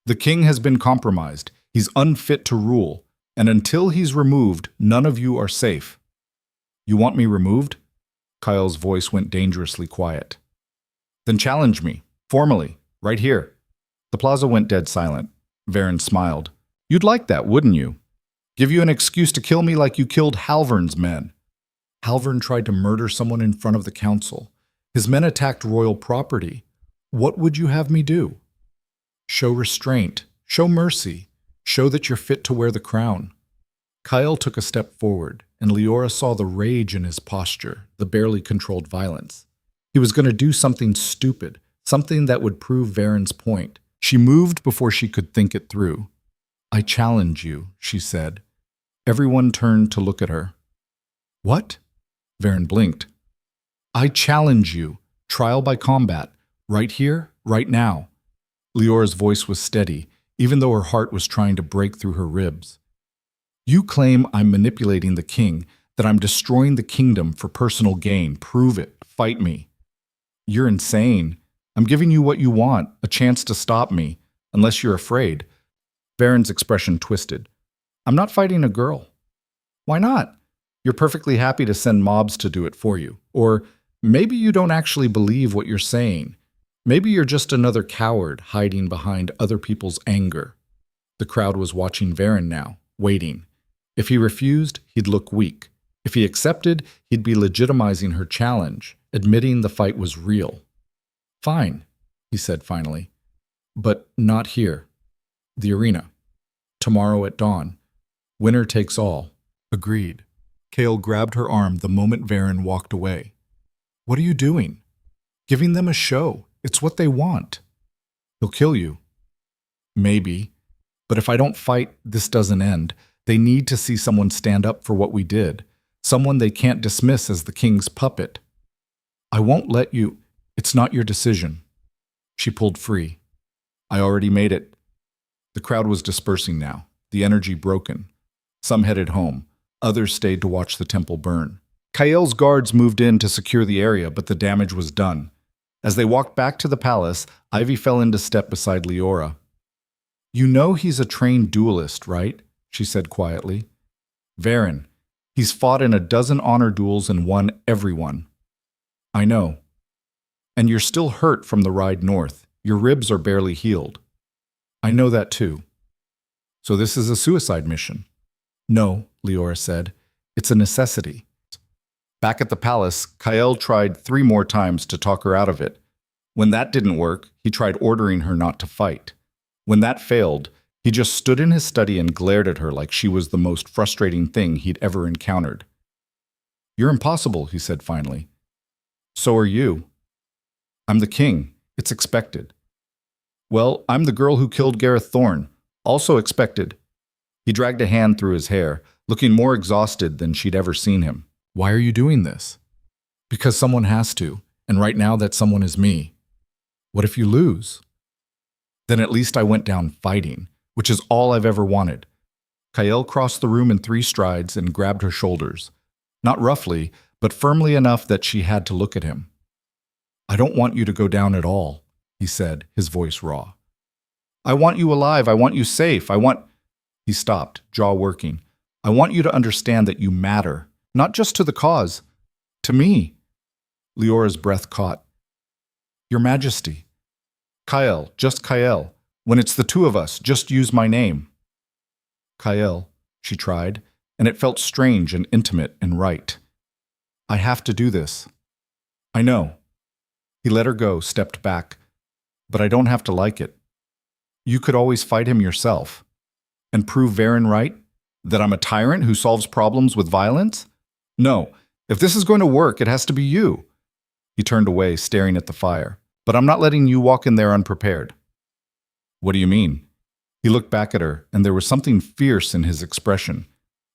Speaker 1: "The king has been compromised. He's unfit to rule. And until he's removed, none of you are safe." "You want me removed?" Kyle's voice went dangerously quiet. Then challenge me, formally, right here. The plaza went dead silent. Varen smiled. You'd like that, wouldn't you? Give you an excuse to kill me like you killed Halvern's men. Halvern tried to murder someone in front of the council. His men attacked royal property. What would you have me do? Show restraint. Show mercy. Show that you're fit to wear the crown. Kyle took a step forward, and Liora saw the rage in his posture, the barely controlled violence. He was going to do something stupid, something that would prove Varen's point. She moved before she could think it through. I challenge you, she said. Everyone turned to look at her. What? Varen blinked. I challenge you, trial by combat, right here, right now. Leora's voice was steady, even though her heart was trying to break through her ribs. You claim I'm manipulating the king, that I'm destroying the kingdom for personal gain. Prove it. Fight me. You're insane. I'm giving you what you want, a chance to stop me, unless you're afraid. Varen's expression twisted. I'm not fighting a girl. Why not? You're perfectly happy to send mobs to do it for you. Or maybe you don't actually believe what you're saying. Maybe you're just another coward hiding behind other people's anger. The crowd was watching Varen now, waiting. If he refused, he'd look weak. If he accepted, he'd be legitimizing her challenge, admitting the fight was real. Fine, he said finally. But not here. The arena. Tomorrow at dawn. Winner takes all. Agreed. Kale grabbed her arm the moment Varen walked away. What are you doing? Giving them a show. It's what they want. He'll kill you. Maybe. But if I don't fight, this doesn't end. They need to see someone stand up for what we did. Someone they can't dismiss as the king's puppet. I won't let you. It's not your decision. She pulled free. I already made it. The crowd was dispersing now, the energy broken. Some headed home. Others stayed to watch the temple burn. Kael's guards moved in to secure the area, but the damage was done. As they walked back to the palace, Ivy fell into step beside Liora. You know he's a trained duelist, right? She said quietly. Varen. He's fought in 12 honor duels and won every one. I know. And you're still hurt from the ride north. Your ribs are barely healed. I know that too. So this is a suicide mission? No, Liora said. It's a necessity. Back at the palace, Kael tried 3 more times to talk her out of it. When that didn't work, he tried ordering her not to fight. When that failed, he just stood in his study and glared at her like she was the most frustrating thing he'd ever encountered. You're impossible, he said finally. So are you. I'm the king. It's expected. Well, I'm the girl who killed Gareth Thorne. Also expected. He dragged a hand through his hair, looking more exhausted than she'd ever seen him. Why are you doing this? Because someone has to, and right now that someone is me. What if you lose? Then at least I went down fighting, which is all I've ever wanted. Kael crossed the room in 3 strides and grabbed her shoulders. Not roughly, but firmly enough that she had to look at him. I don't want you to go down at all, he said, his voice raw. I want you alive. I want you safe. He stopped, jaw working. I want you to understand that you matter, not just to the cause, to me. Leora's breath caught. Your Majesty. Kael, just Kael. When it's the 2 of us, just use my name. Kael, she tried, and it felt strange and intimate and right. I have to do this. I know. He let her go, stepped back. But I don't have to like it. You could always fight him yourself. And prove Varen right? That I'm a tyrant who solves problems with violence? No. If this is going to work, it has to be you. He turned away, staring at the fire. But I'm not letting you walk in there unprepared. What do you mean? He looked back at her, and there was something fierce in his expression.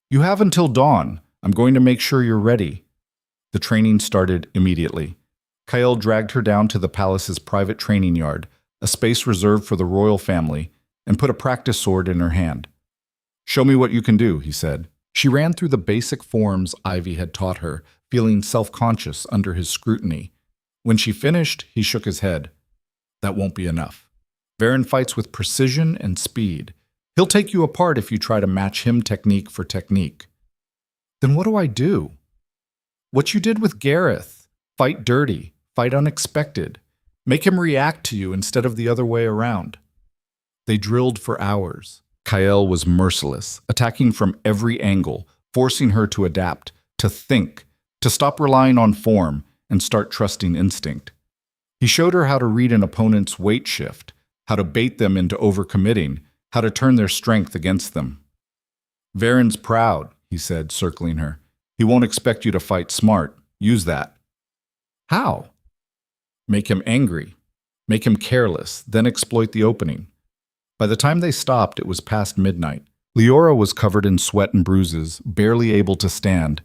Speaker 1: You have until dawn. I'm going to make sure you're ready. The training started immediately. Kael dragged her down to the palace's private training yard, a space reserved for the royal family, and put a practice sword in her hand. Show me what you can do, he said. She ran through the basic forms Ivy had taught her, feeling self-conscious under his scrutiny. When she finished, he shook his head. That won't be enough. Varen fights with precision and speed. He'll take you apart if you try to match him technique for technique. Then what do I do? What you did with Gareth. Fight dirty. Fight unexpected. Make him react to you instead of the other way around. They drilled for hours. Kyle was merciless, attacking from every angle, forcing her to adapt, to think, to stop relying on form, and start trusting instinct. He showed her how to read an opponent's weight shift, how to bait them into overcommitting, how to turn their strength against them. Varen's proud, he said, circling her. He won't expect you to fight smart. Use that. How? Make him angry. Make him careless, then exploit the opening. By the time they stopped, it was past midnight. Liora was covered in sweat and bruises, barely able to stand.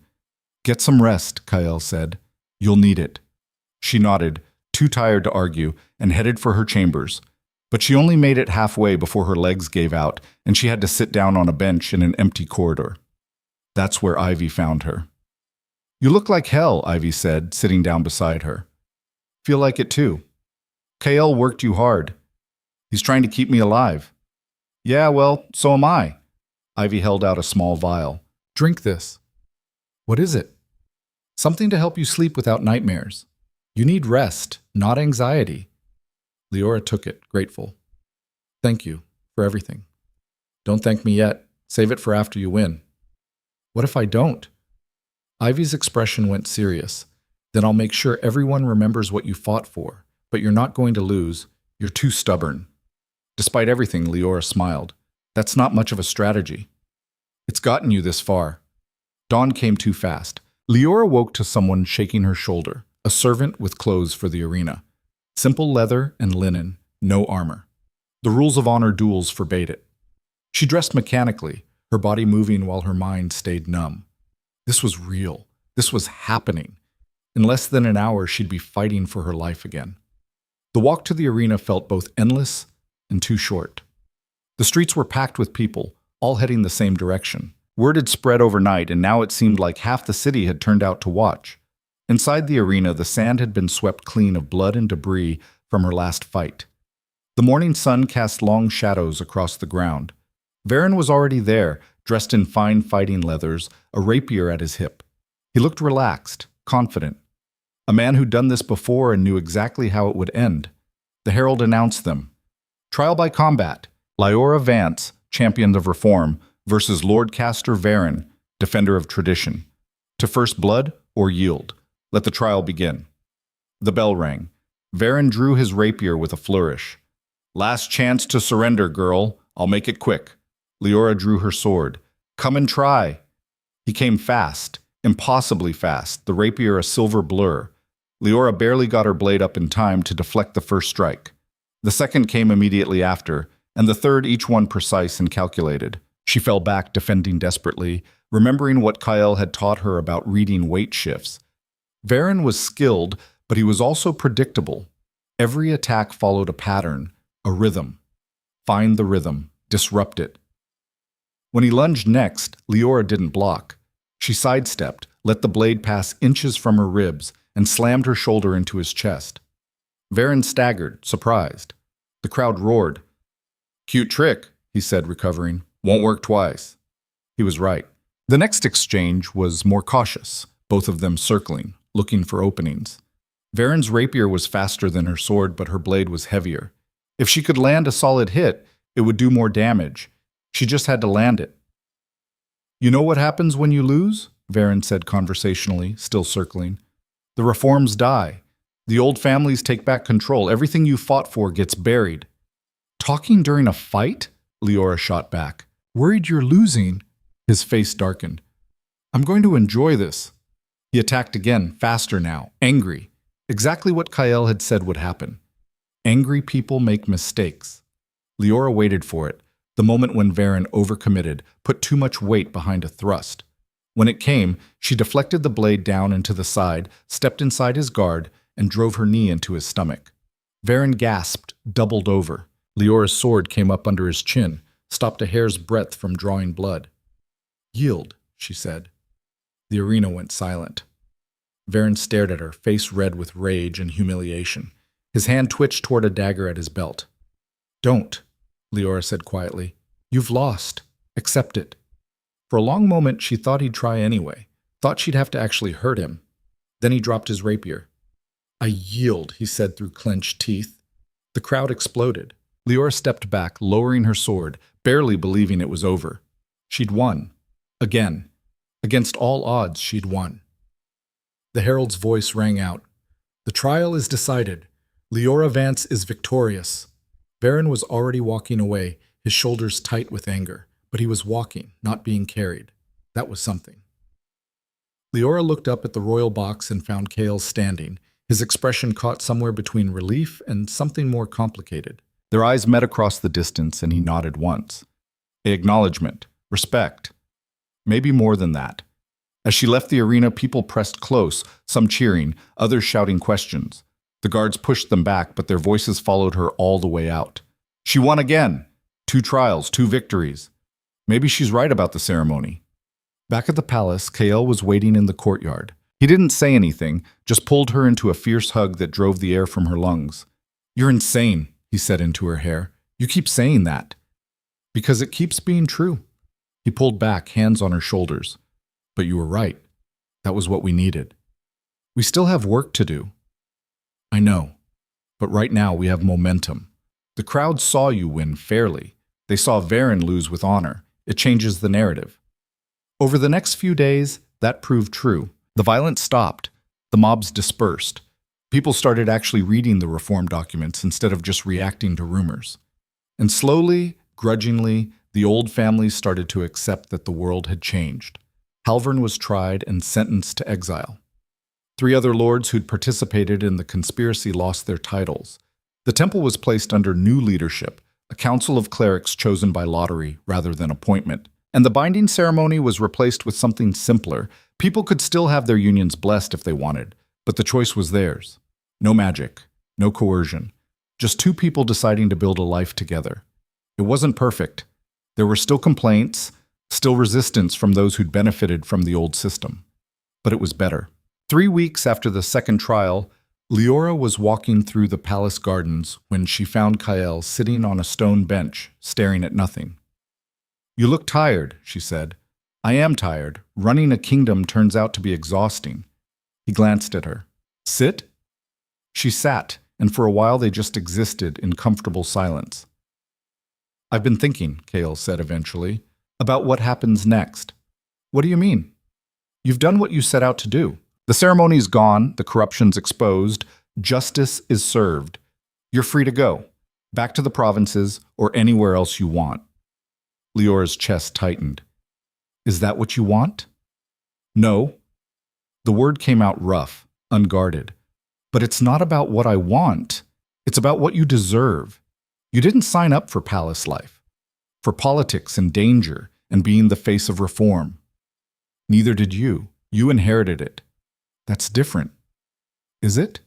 Speaker 1: Get some rest, Kyle said. You'll need it. She nodded, too tired to argue, and headed for her chambers. But she only made it halfway before her legs gave out, and she had to sit down on a bench in an empty corridor. That's where Ivy found her. You look like hell, Ivy said, sitting down beside her. Feel like it too. Kyle worked you hard. He's trying to keep me alive. Yeah, well, so am I. Ivy held out a small vial. Drink this. What is it? Something to help you sleep without nightmares. You need rest, not anxiety. Liora took it, grateful. Thank you for everything. Don't thank me yet. Save it for after you win. What if I don't? Ivy's expression went serious. Then I'll make sure everyone remembers what you fought for. But you're not going to lose. You're too stubborn. Despite everything, Liora smiled. That's not much of a strategy. It's gotten you this far. Dawn came too fast. Liora woke to someone shaking her shoulder, a servant with clothes for the arena. Simple leather and linen, no armor. The rules of honor duels forbade it. She dressed mechanically, her body moving while her mind stayed numb. This was real. This was happening. In less than an hour, she'd be fighting for her life again. The walk to the arena felt both endless and too short. The streets were packed with people, all heading the same direction. Word had spread overnight, and now it seemed like half the city had turned out to watch. Inside the arena, the sand had been swept clean of blood and debris from her last fight. The morning sun cast long shadows across the ground. Varen was already there, dressed in fine fighting leathers, a rapier at his hip. He looked relaxed, confident. A man who'd done this before and knew exactly how it would end. The herald announced them. Trial by combat. Liora Vance, champion of reform, versus Lord Caster Varen, defender of tradition. To first blood or yield. Let the trial begin. The bell rang. Varen drew his rapier with a flourish. Last chance to surrender, girl. I'll make it quick. Liora drew her sword. Come and try. He came fast, impossibly fast, the rapier a silver blur. Liora barely got her blade up in time to deflect the first strike. The second came immediately after, and the third each one precise and calculated. She fell back, defending desperately, remembering what Kyle had taught her about reading weight shifts. Varen was skilled, but he was also predictable. Every attack followed a pattern, a rhythm. Find the rhythm, disrupt it. When he lunged next, Liora didn't block. She sidestepped, let the blade pass inches from her ribs, and slammed her shoulder into his chest. Varen staggered, surprised. The crowd roared. Cute trick, he said, recovering. Won't work twice. He was right. The next exchange was more cautious, both of them circling, looking for openings. Varen's rapier was faster than her sword, but her blade was heavier. If she could land a solid hit, it would do more damage. She just had to land it. You know what happens when you lose? Varen said conversationally, still circling. The reforms die. The old families take back control. Everything you fought for gets buried. Talking during a fight? Liora shot back. Worried you're losing? His face darkened. I'm going to enjoy this. He attacked again, faster now, angry. Exactly what Kyle had said would happen. Angry people make mistakes. Liora waited for it, the moment when Varen overcommitted, put too much weight behind a thrust. When it came, she deflected the blade down into the side, stepped inside his guard, and drove her knee into his stomach. Varen gasped, doubled over. Liora's sword came up under his chin, stopped a hair's breadth from drawing blood. Yield, she said. The arena went silent. Varen stared at her, face red with rage and humiliation. His hand twitched toward a dagger at his belt. Don't, Liora said quietly. You've lost. Accept it. For a long moment, she thought he'd try anyway, thought she'd have to actually hurt him. Then he dropped his rapier. I yield, he said through clenched teeth. The crowd exploded. Liora stepped back, lowering her sword, barely believing it was over. She'd won. Again. Against all odds, she'd won. The herald's voice rang out. The trial is decided. Liora Vance is victorious. Baron was already walking away, his shoulders tight with anger, but he was walking, not being carried. That was something. Liora looked up at the royal box and found Kale standing, his expression caught somewhere between relief and something more complicated. Their eyes met across the distance, and he nodded once. Acknowledgement, respect. Maybe more than that. As she left the arena, people pressed close, some cheering, others shouting questions. The guards pushed them back, but their voices followed her all the way out. She won again! 2 trials, 2 victories. Maybe she's right about the ceremony. Back at the palace, Kael was waiting in the courtyard. He didn't say anything, just pulled her into a fierce hug that drove the air from her lungs. You're insane, he said into her hair. You keep saying that. Because it keeps being true. He pulled back, hands on her shoulders. But you were right. That was what we needed. We still have work to do. I know. But right now we have momentum. The crowd saw you win fairly. They saw Varen lose with honor. It changes the narrative. Over the next few days, that proved true. The violence stopped. The mobs dispersed. People started actually reading the reform documents instead of just reacting to rumors. And slowly, grudgingly, the old families started to accept that the world had changed. Halvern was tried and sentenced to exile. 3 other lords who'd participated in the conspiracy lost their titles. The temple was placed under new leadership, a council of clerics chosen by lottery rather than appointment. And the binding ceremony was replaced with something simpler. People could still have their unions blessed if they wanted, but the choice was theirs. No magic, no coercion, just 2 people deciding to build a life together. It wasn't perfect. There were still complaints, still resistance from those who'd benefited from the old system. But it was better. 3 weeks after the second trial, Liora was walking through the palace gardens when she found Kael sitting on a stone bench, staring at nothing. You look tired, she said. I am tired. Running a kingdom turns out to be exhausting. He glanced at her. Sit? She sat, and for a while they just existed in comfortable silence. I've been thinking, Kael said eventually, about what happens next. What do you mean? You've done what you set out to do. The ceremony's gone, the corruption's exposed, justice is served. You're free to go, back to the provinces or anywhere else you want. Leora's chest tightened. Is that what you want? No. The word came out rough, unguarded. But it's not about what I want. It's about what you deserve. You didn't sign up for palace life, for politics and danger and being the face of reform. Neither did you. You inherited it. That's different. Is it?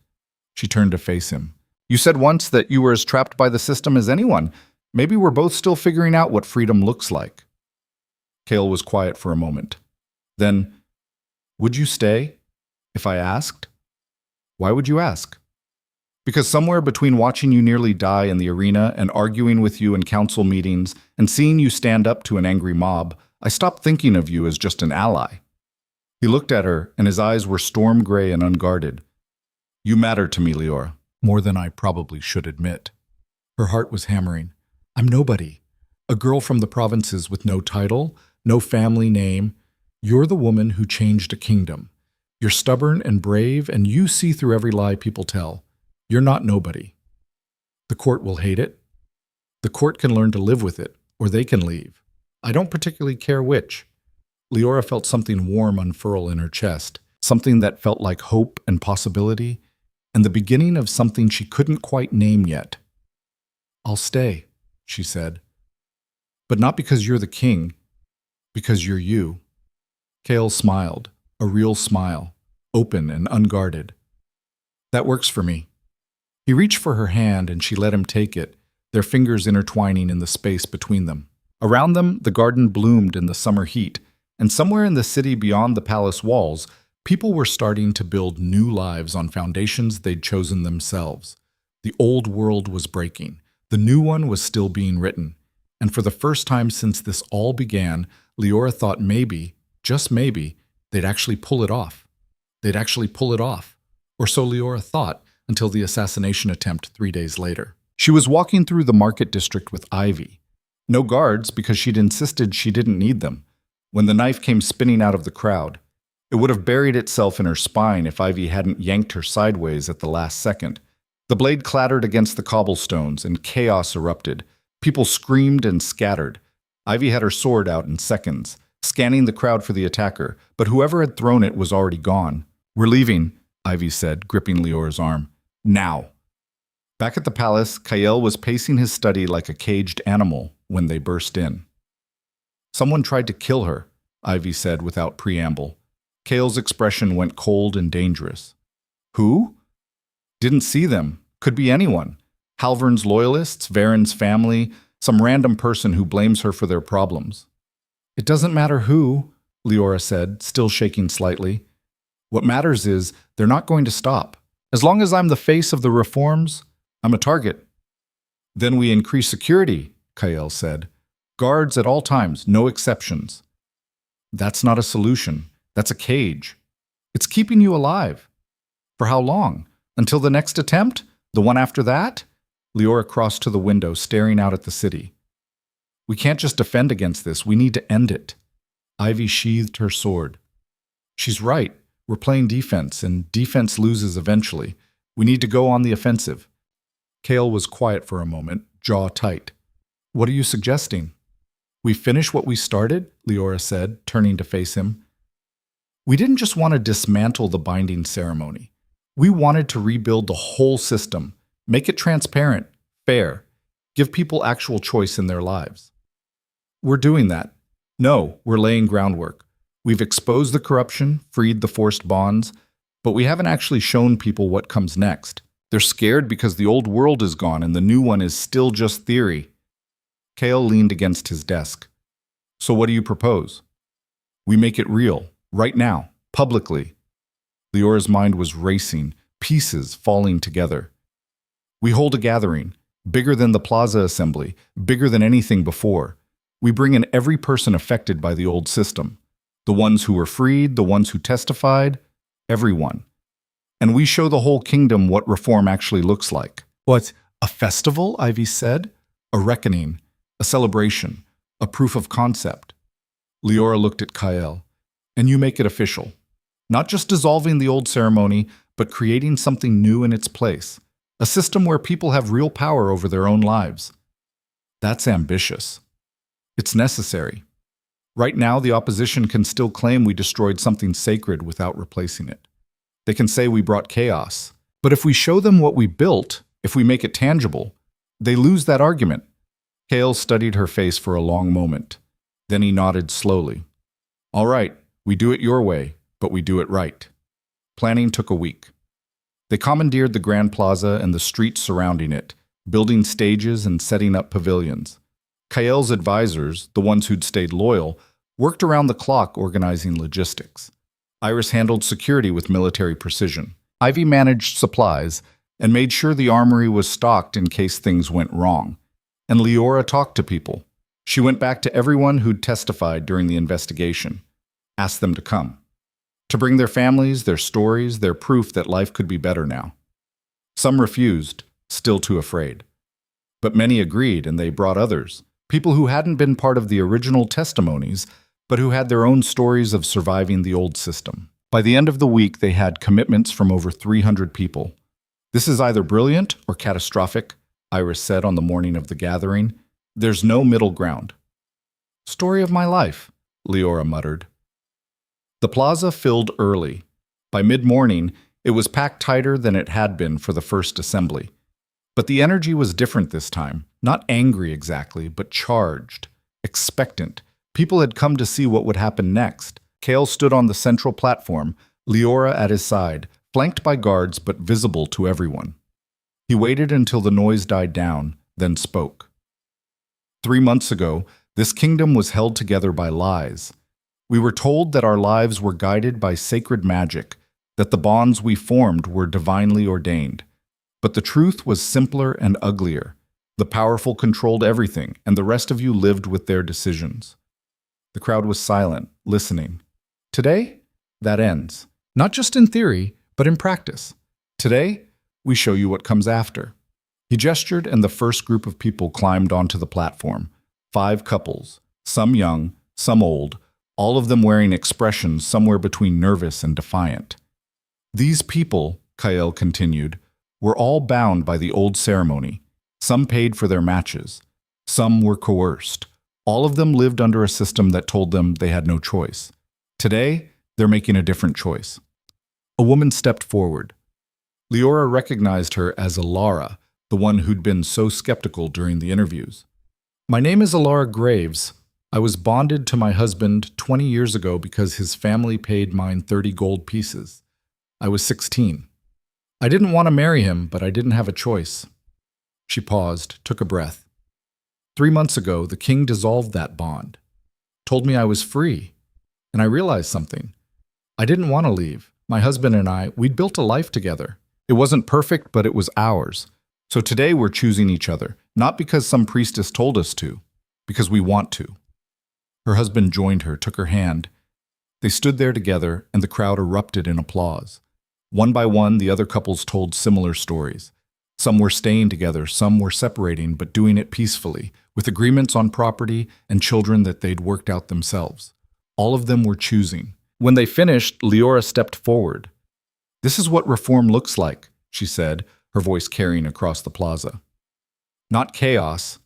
Speaker 1: She turned to face him. You said once that you were as trapped by the system as anyone. Maybe we're both still figuring out what freedom looks like. Kael was quiet for a moment. Then, would you stay if I asked? Why would you ask? Because somewhere between watching you nearly die in the arena and arguing with you in council meetings and seeing you stand up to an angry mob, I stopped thinking of you as just an ally. He looked at her, and his eyes were storm gray and unguarded. You matter to me, Liora, more than I probably should admit. Her heart was hammering. I'm nobody. A girl from the provinces with no title, no family name. You're the woman who changed a kingdom. You're stubborn and brave, and you see through every lie people tell. You're not nobody. The court will hate it. The court can learn to live with it, or they can leave. I don't particularly care which. Liora felt something warm unfurl in her chest, something that felt like hope and possibility, and the beginning of something she couldn't quite name yet. I'll stay, she said. But not because you're the king, because you're you. Kael smiled, a real smile, open and unguarded. That works for me. He reached for her hand and she let him take it, their fingers intertwining in the space between them. Around them, the garden bloomed in the summer heat, and somewhere in the city beyond the palace walls, people were starting to build new lives on foundations they'd chosen themselves. The old world was breaking. The new one was still being written. And for the first time since this all began, Liora thought maybe, just maybe, they'd actually pull it off. They'd actually pull it off. Or so Liora thought, until the assassination attempt 3 days later. She was walking through the market district with Ivy. No guards because she'd insisted she didn't need them. When the knife came spinning out of the crowd, it would have buried itself in her spine if Ivy hadn't yanked her sideways at the last second. The blade clattered against the cobblestones and chaos erupted. People screamed and scattered. Ivy had her sword out in seconds, scanning the crowd for the attacker, but whoever had thrown it was already gone. "We're leaving," Ivy said, gripping Leora's arm. "Now." Back at the palace, Kael was pacing his study like a caged animal when they burst in. "Someone tried to kill her," Ivy said without preamble. Kael's expression went cold and dangerous. "Who?" "Didn't see them. Could be anyone. Halvern's loyalists, Varen's family, some random person who blames her for their problems." "It doesn't matter who," Liora said, still shaking slightly. "What matters is they're not going to stop. As long as I'm the face of the reforms, I'm a target." "Then we increase security," Kael said. "Guards at all times, no exceptions." "That's not a solution. That's a cage. It's keeping you alive." "For how long? Until the next attempt? The one after that?" Liora crossed to the window, staring out at the city. "We can't just defend against this. We need to end it." Ivy sheathed her sword. "She's right. We're playing defense, and defense loses eventually. We need to go on the offensive." Kael was quiet for a moment, jaw tight. "What are you suggesting?" "We finish what we started," Liora said, turning to face him. "We didn't just want to dismantle the binding ceremony. We wanted to rebuild the whole system, make it transparent, fair, give people actual choice in their lives." "We're doing that." "No, we're laying groundwork. We've exposed the corruption, freed the forced bonds, but we haven't actually shown people what comes next. They're scared because the old world is gone and the new one is still just theory." Kael leaned against his desk. "So what do you propose?" "We make it real, right now, publicly." Leora's mind was racing, pieces falling together. "We hold a gathering, bigger than the Plaza Assembly, bigger than anything before. We bring in every person affected by the old system. The ones who were freed, the ones who testified, everyone. And we show the whole kingdom what reform actually looks like." "What, a festival?" Ivy said. "A reckoning, a celebration, a proof of concept." Liora looked at Kael. "And you make it official. Not just dissolving the old ceremony, but creating something new in its place. A system where people have real power over their own lives." "That's ambitious." "It's necessary. Right now, the opposition can still claim we destroyed something sacred without replacing it. They can say we brought chaos. But if we show them what we built, if we make it tangible, they lose that argument." Kael studied her face for a long moment. Then he nodded slowly. "All right, we do it your way, but we do it right." Planning took a week. They commandeered the Grand Plaza and the streets surrounding it, building stages and setting up pavilions. Kael's advisors, the ones who'd stayed loyal, worked around the clock organizing logistics. Iris handled security with military precision. Ivy managed supplies and made sure the armory was stocked in case things went wrong. And Liora talked to people. She went back to everyone who'd testified during the investigation, asked them to come. To bring their families, their stories, their proof that life could be better now. Some refused, still too afraid. But many agreed, and they brought others. People who hadn't been part of the original testimonies, but who had their own stories of surviving the old system. By the end of the week, they had commitments from over 300 people. "This is either brilliant or catastrophic," Iris said on the morning of the gathering. "There's no middle ground." "Story of my life," Liora muttered. The plaza filled early. By mid-morning, it was packed tighter than it had been for the first assembly. But the energy was different this time. Not angry exactly, but charged, expectant. People had come to see what would happen next. Kael stood on the central platform, Liora at his side, flanked by guards but visible to everyone. He waited until the noise died down, then spoke. 3 months ago, this kingdom was held together by lies. We were told that our lives were guided by sacred magic, that the bonds we formed were divinely ordained. But the truth was simpler and uglier. The powerful controlled everything, and the rest of you lived with their decisions. The crowd was silent, listening. Today, that ends. Not just in theory, but in practice. Today, we show you what comes after. He gestured, and the first group of people climbed onto the platform. 5 couples, some young, some old, all of them wearing expressions somewhere between nervous and defiant. These people, Kael continued, were all bound by the old ceremony. Some paid for their matches. Some were coerced. All of them lived under a system that told them they had no choice. Today, they're making a different choice. A woman stepped forward. Liora recognized her as Alara, the one who'd been so skeptical during the interviews. My name is Alara Graves. I was bonded to my husband 20 years ago because his family paid mine 30 gold pieces. I was 16. I didn't want to marry him, but I didn't have a choice. She paused, took a breath. 3 months ago, the king dissolved that bond, told me I was free, and I realized something. I didn't want to leave. My husband and I, we'd built a life together. It wasn't perfect, but it was ours. So today we're choosing each other, not because some priestess told us to, because we want to. Her husband joined her, took her hand. They stood there together, and the crowd erupted in applause. One by one, the other couples told similar stories. Some were staying together, some were separating, but doing it peacefully, with agreements on property and children that they'd worked out themselves. All of them were choosing. When they finished, Liora stepped forward. "This is what reform looks like," she said, her voice carrying across the plaza. "Not chaos,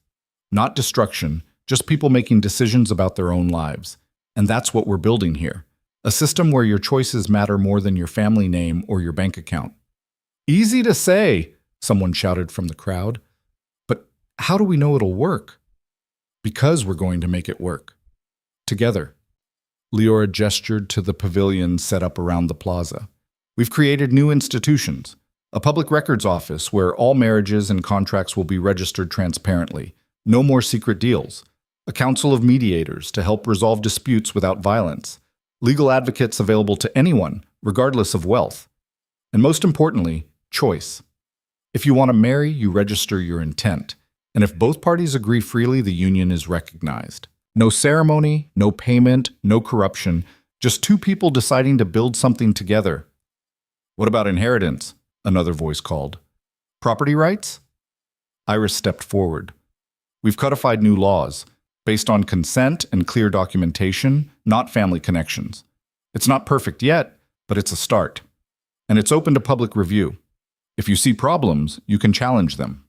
Speaker 1: not destruction, just people making decisions about their own lives. And that's what we're building here. A system where your choices matter more than your family name or your bank account." "Easy to say," someone shouted from the crowd. "But how do we know it'll work?" "Because we're going to make it work. Together." Liora gestured to the pavilion set up around the plaza. "We've created new institutions. A public records office where all marriages and contracts will be registered transparently. No more secret deals. A council of mediators to help resolve disputes without violence. Legal advocates available to anyone, regardless of wealth. And most importantly, choice. If you want to marry, you register your intent. And if both parties agree freely, the union is recognized. No ceremony, no payment, no corruption, just 2 people deciding to build something together." "What about inheritance?" another voice called. "Property rights?" Iris stepped forward. "We've codified new laws, based on consent and clear documentation, not family connections. It's not perfect yet, but it's a start. And it's open to public review. If you see problems, you can challenge them."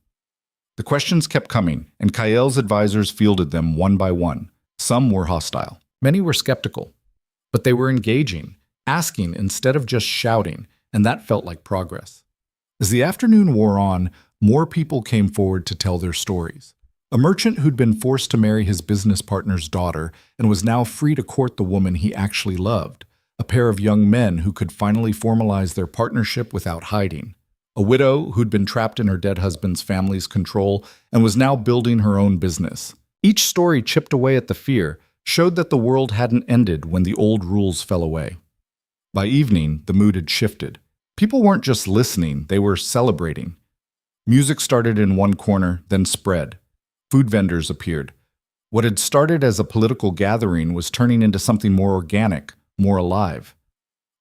Speaker 1: The questions kept coming, and Kael's advisors fielded them one by one. Some were hostile. Many were skeptical. But they were engaging, asking instead of just shouting, and that felt like progress. As the afternoon wore on, more people came forward to tell their stories. A merchant who'd been forced to marry his business partner's daughter and was now free to court the woman he actually loved. A pair of young men who could finally formalize their partnership without hiding. A widow who'd been trapped in her dead husband's family's control and was now building her own business. Each story chipped away at the fear, showed that the world hadn't ended when the old rules fell away. By evening, the mood had shifted. People weren't just listening, they were celebrating. Music started in one corner, then spread. Food vendors appeared. What had started as a political gathering was turning into something more organic, more alive.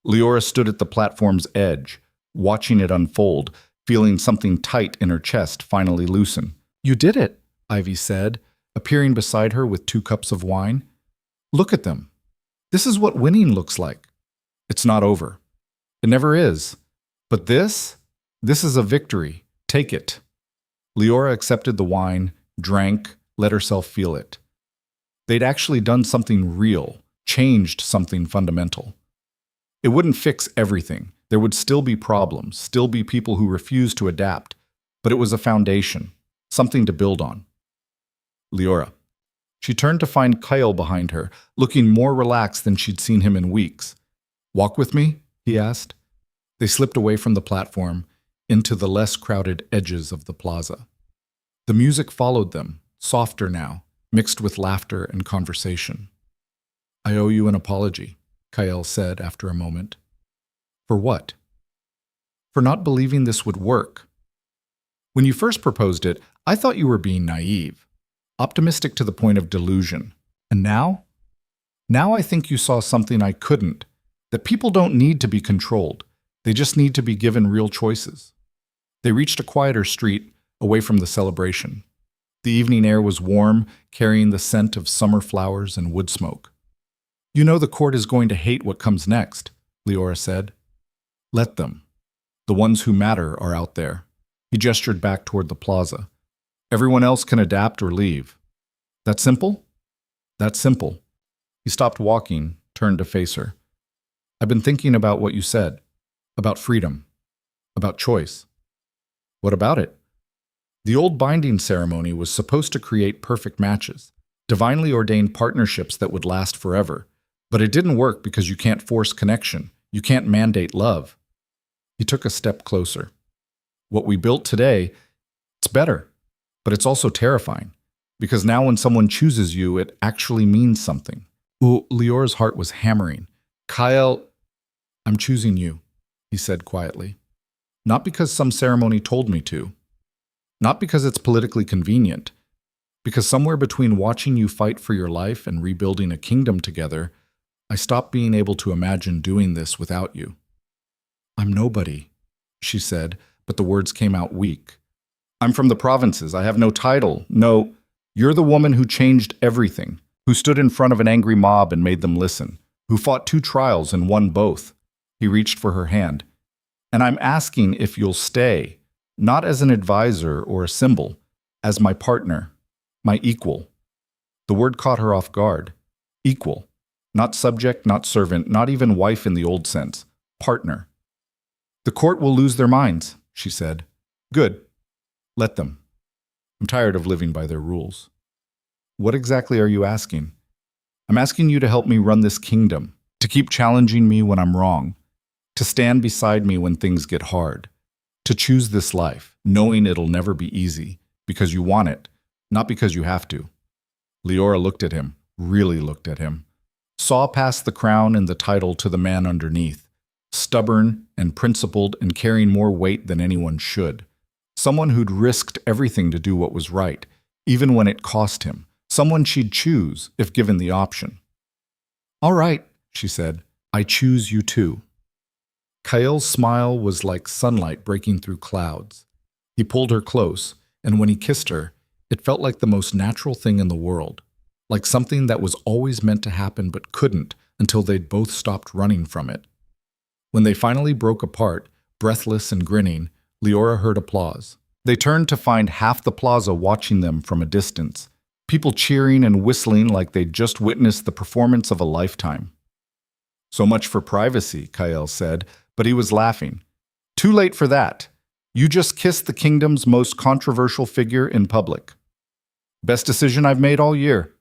Speaker 1: Liora stood at the platform's edge, watching it unfold, feeling something tight in her chest finally loosen. "You did it," Ivy said, appearing beside her with 2 cups of wine. "Look at them. This is what winning looks like. It's not over. It never is. But this is a victory. Take it." Liora accepted the wine, drank, let herself feel it. They'd actually done something real, changed something fundamental. It wouldn't fix everything. There would still be problems, still be people who refused to adapt. But it was a foundation, something to build on. "Liora." She turned to find Kyle behind her, looking more relaxed than she'd seen him in weeks. "Walk with me?" he asked. They slipped away from the platform, into the less crowded edges of the plaza. The music followed them, softer now, mixed with laughter and conversation. "I owe you an apology," Kyle said after a moment. "For what?" "For not believing this would work. When you first proposed it, I thought you were being naive, optimistic to the point of delusion. And now? Now I think you saw something I couldn't, that people don't need to be controlled. They just need to be given real choices." They reached a quieter street, away from the celebration. The evening air was warm, carrying the scent of summer flowers and wood smoke. "You know the court is going to hate what comes next," Liora said. "Let them. The ones who matter are out there." He gestured back toward the plaza. "Everyone else can adapt or leave." "That simple?" "That's simple." He stopped walking, turned to face her. "I've been thinking about what you said. About freedom. About choice." "What about it?" "The old binding ceremony was supposed to create perfect matches, divinely ordained partnerships that would last forever. But it didn't work because you can't force connection. You can't mandate love." He took a step closer. "What we built today, it's better, but it's also terrifying. Because now when someone chooses you, it actually means something." Ooh, Leora's heart was hammering. "Kyle, I'm choosing you," he said quietly. "Not because some ceremony told me to. Not because it's politically convenient. Because somewhere between watching you fight for your life and rebuilding a kingdom together, I stopped being able to imagine doing this without you." "I'm nobody," she said, but the words came out weak. "I'm from the provinces. I have no title. No, you're the woman who changed everything, who stood in front of an angry mob and made them listen, who fought 2 trials and won both." He reached for her hand. "And I'm asking if you'll stay, not as an advisor or a symbol, as my partner, my equal." The word caught her off guard. Equal. Not subject, not servant, not even wife in the old sense. Partner. "The court will lose their minds," she said. "Good. Let them. I'm tired of living by their rules." "What exactly are you asking?" "I'm asking you to help me run this kingdom, to keep challenging me when I'm wrong, to stand beside me when things get hard, to choose this life, knowing it'll never be easy, because you want it, not because you have to." Liora looked at him, really looked at him, saw past the crown and the title to the man underneath, stubborn and principled and carrying more weight than anyone should. Someone who'd risked everything to do what was right, even when it cost him. Someone she'd choose if given the option. "All right," she said, "I choose you too." Kyle's smile was like sunlight breaking through clouds. He pulled her close, and when he kissed her, it felt like the most natural thing in the world, like something that was always meant to happen but couldn't until they'd both stopped running from it. When they finally broke apart, breathless and grinning, Liora heard applause. They turned to find half the plaza watching them from a distance, people cheering and whistling like they'd just witnessed the performance of a lifetime. "So much for privacy," Kyle said, but he was laughing. "Too late for that. You just kissed the kingdom's most controversial figure in public." "Best decision I've made all year."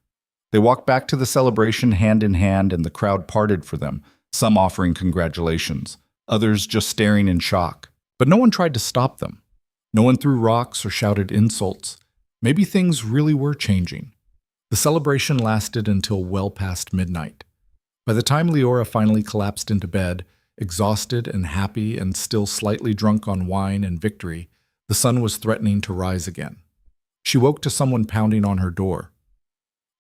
Speaker 1: They walked back to the celebration hand in hand, and the crowd parted for them, some offering congratulations, others just staring in shock. But no one tried to stop them. No one threw rocks or shouted insults. Maybe things really were changing. The celebration lasted until well past midnight. By the time Liora finally collapsed into bed, exhausted and happy and still slightly drunk on wine and victory, the sun was threatening to rise again. She woke to someone pounding on her door.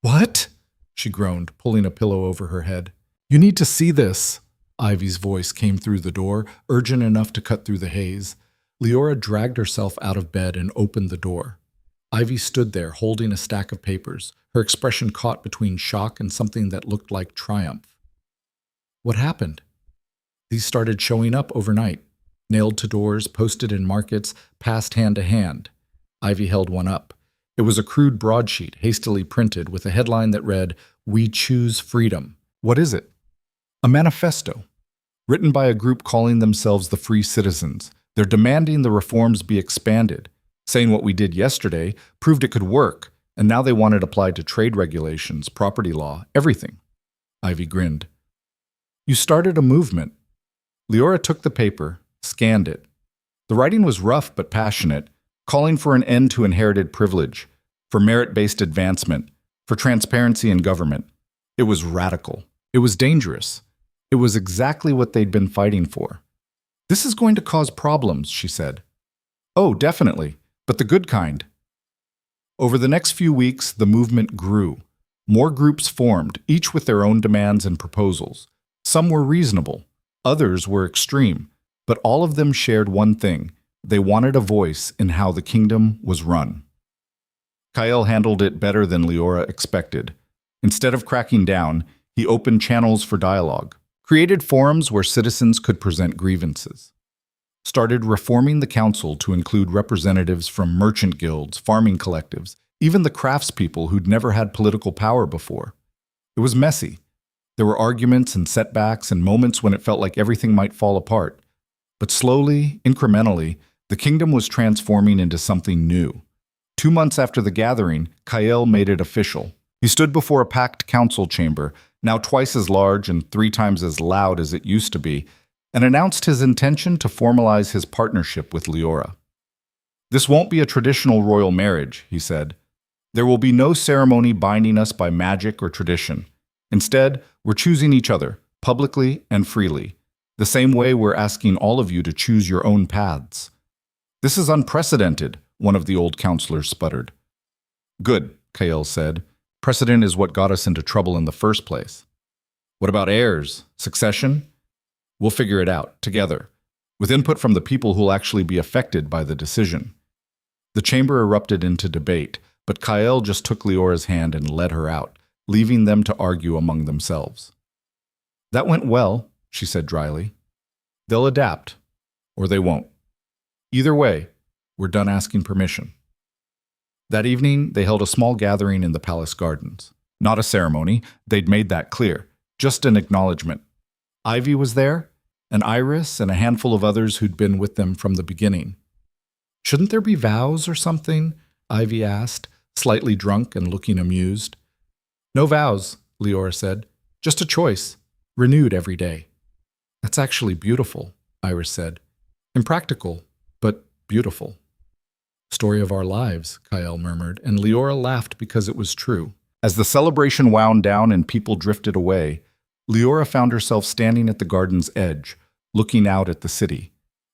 Speaker 1: "What?" she groaned, pulling a pillow over her head. "You need to see this." Ivy's voice came through the door, urgent enough to cut through the haze. Liora dragged herself out of bed and opened the door. Ivy stood there, holding a stack of papers, her expression caught between shock and something that looked like triumph. "What happened?" "These started showing up overnight. Nailed to doors, posted in markets, passed hand to hand." Ivy held one up. It was a crude broadsheet, hastily printed, with a headline that read, "We choose freedom." "What is it?" "A manifesto. Written by a group calling themselves the Free Citizens. They're demanding the reforms be expanded, saying what we did yesterday proved it could work, and now they want it applied to trade regulations, property law, everything." Ivy grinned. "You started a movement." Liora took the paper, scanned it. The writing was rough but passionate, calling for an end to inherited privilege, for merit-based advancement, for transparency in government. It was radical. It was dangerous. It was exactly what they'd been fighting for. "This is going to cause problems," she said. "Oh, definitely, but the good kind." Over the next few weeks, the movement grew. More groups formed, each with their own demands and proposals. Some were reasonable, others were extreme, but all of them shared one thing: They wanted a voice in how the kingdom was run. Kyle handled it better than Liora expected. Instead of cracking down, he opened channels for dialogue, created forums where citizens could present grievances, started reforming the council to include representatives from merchant guilds, farming collectives, even the craftspeople who'd never had political power before. It was messy. There were arguments and setbacks and moments when it felt like everything might fall apart. But slowly, incrementally, the kingdom was transforming into something new. 2 months after the gathering, Kyle made it official. He stood before a packed council chamber, now twice as large and 3 times as loud as it used to be, and announced his intention to formalize his partnership with Liora. "This won't be a traditional royal marriage," he said. "There will be no ceremony binding us by magic or tradition. Instead, we're choosing each other, publicly and freely, the same way we're asking all of you to choose your own paths." "This is unprecedented," one of the old counselors sputtered. "Good," Kyle said. "Precedent is what got us into trouble in the first place." "What about heirs? Succession?" "We'll figure it out, together, with input from the people who'll actually be affected by the decision." The chamber erupted into debate, but Kyle just took Liora's hand and led her out, leaving them to argue among themselves. "That went well," she said dryly. "They'll adapt, or they won't. Either way, we're done asking permission." That evening, they held a small gathering in the palace gardens. Not a ceremony, they'd made that clear, just an acknowledgement. Ivy was there, and Iris, and a handful of others who'd been with them from the beginning. "Shouldn't there be vows or something?" Ivy asked, slightly drunk and looking amused. "No vows," Liora said. "Just a choice, renewed every day." "That's actually beautiful," Iris said. "Impractical, but beautiful." "Story of our lives," Kyle murmured, and Liora laughed because it was true. As the celebration wound down and people drifted away, Liora found herself standing at the garden's edge, looking out at the city.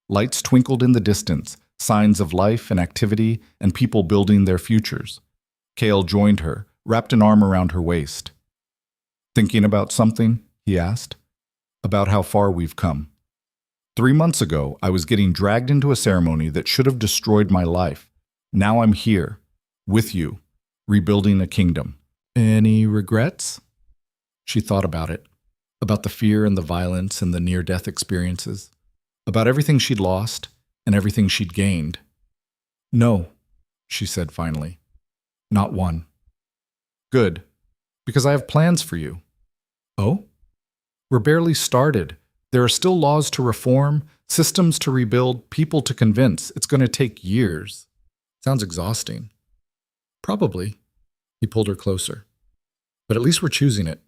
Speaker 1: Lights twinkled in the distance, signs of life and activity and people building their futures. Kale joined her, wrapped an arm around her waist. "Thinking about something?" he asked. "About how far we've come. 3 months ago, I was getting dragged into a ceremony that should have destroyed my life. Now I'm here, with you, rebuilding a kingdom. Any regrets?" She thought about it, about the fear and the violence and the near-death experiences, about everything she'd lost and everything she'd gained. "No," she said finally. "Not one." "Good, because I have plans for you." "Oh?" "We're barely started. There are still laws to reform, systems to rebuild, people to convince. It's going to take years." "Sounds exhausting." "Probably." He pulled her closer. "But at least we're choosing it."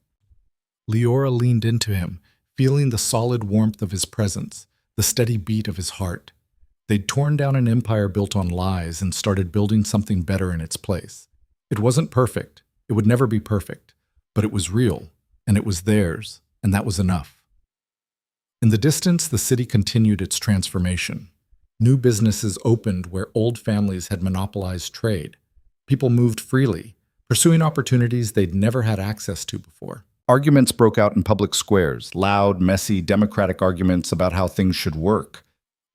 Speaker 1: Liora leaned into him, feeling the solid warmth of his presence, the steady beat of his heart. They'd torn down an empire built on lies and started building something better in its place. It wasn't perfect. It would never be perfect. But it was real, and it was theirs, and that was enough. In the distance, the city continued its transformation. New businesses opened where old families had monopolized trade. People moved freely, pursuing opportunities they'd never had access to before. Arguments broke out in public squares, loud, messy, democratic arguments about how things should work.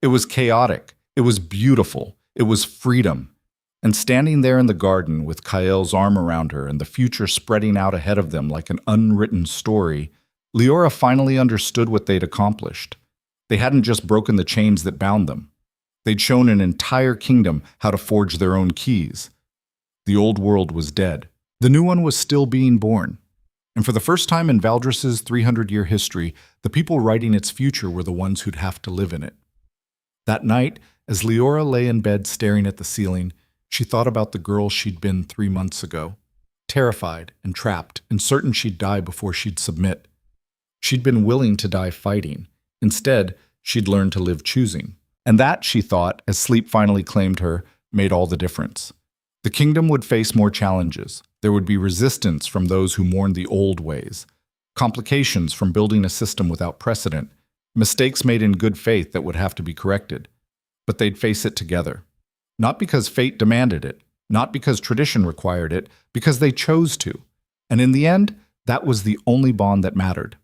Speaker 1: It was chaotic. It was beautiful. It was freedom. And standing there in the garden with Kyle's arm around her and the future spreading out ahead of them like an unwritten story, Liora finally understood what they'd accomplished. They hadn't just broken the chains that bound them. They'd shown an entire kingdom how to forge their own keys. The old world was dead. The new one was still being born. And for the first time in Valdris's 300-year history, the people writing its future were the ones who'd have to live in it. That night, as Liora lay in bed staring at the ceiling, she thought about the girl she'd been 3 months ago, terrified and trapped and certain she'd die before she'd submit. She'd been willing to die fighting. Instead, she'd learned to live choosing. And that, she thought, as sleep finally claimed her, made all the difference. The kingdom would face more challenges. There would be resistance from those who mourned the old ways, complications from building a system without precedent, mistakes made in good faith that would have to be corrected. But they'd face it together. Not because fate demanded it, not because tradition required it, because they chose to. And in the end, that was the only bond that mattered.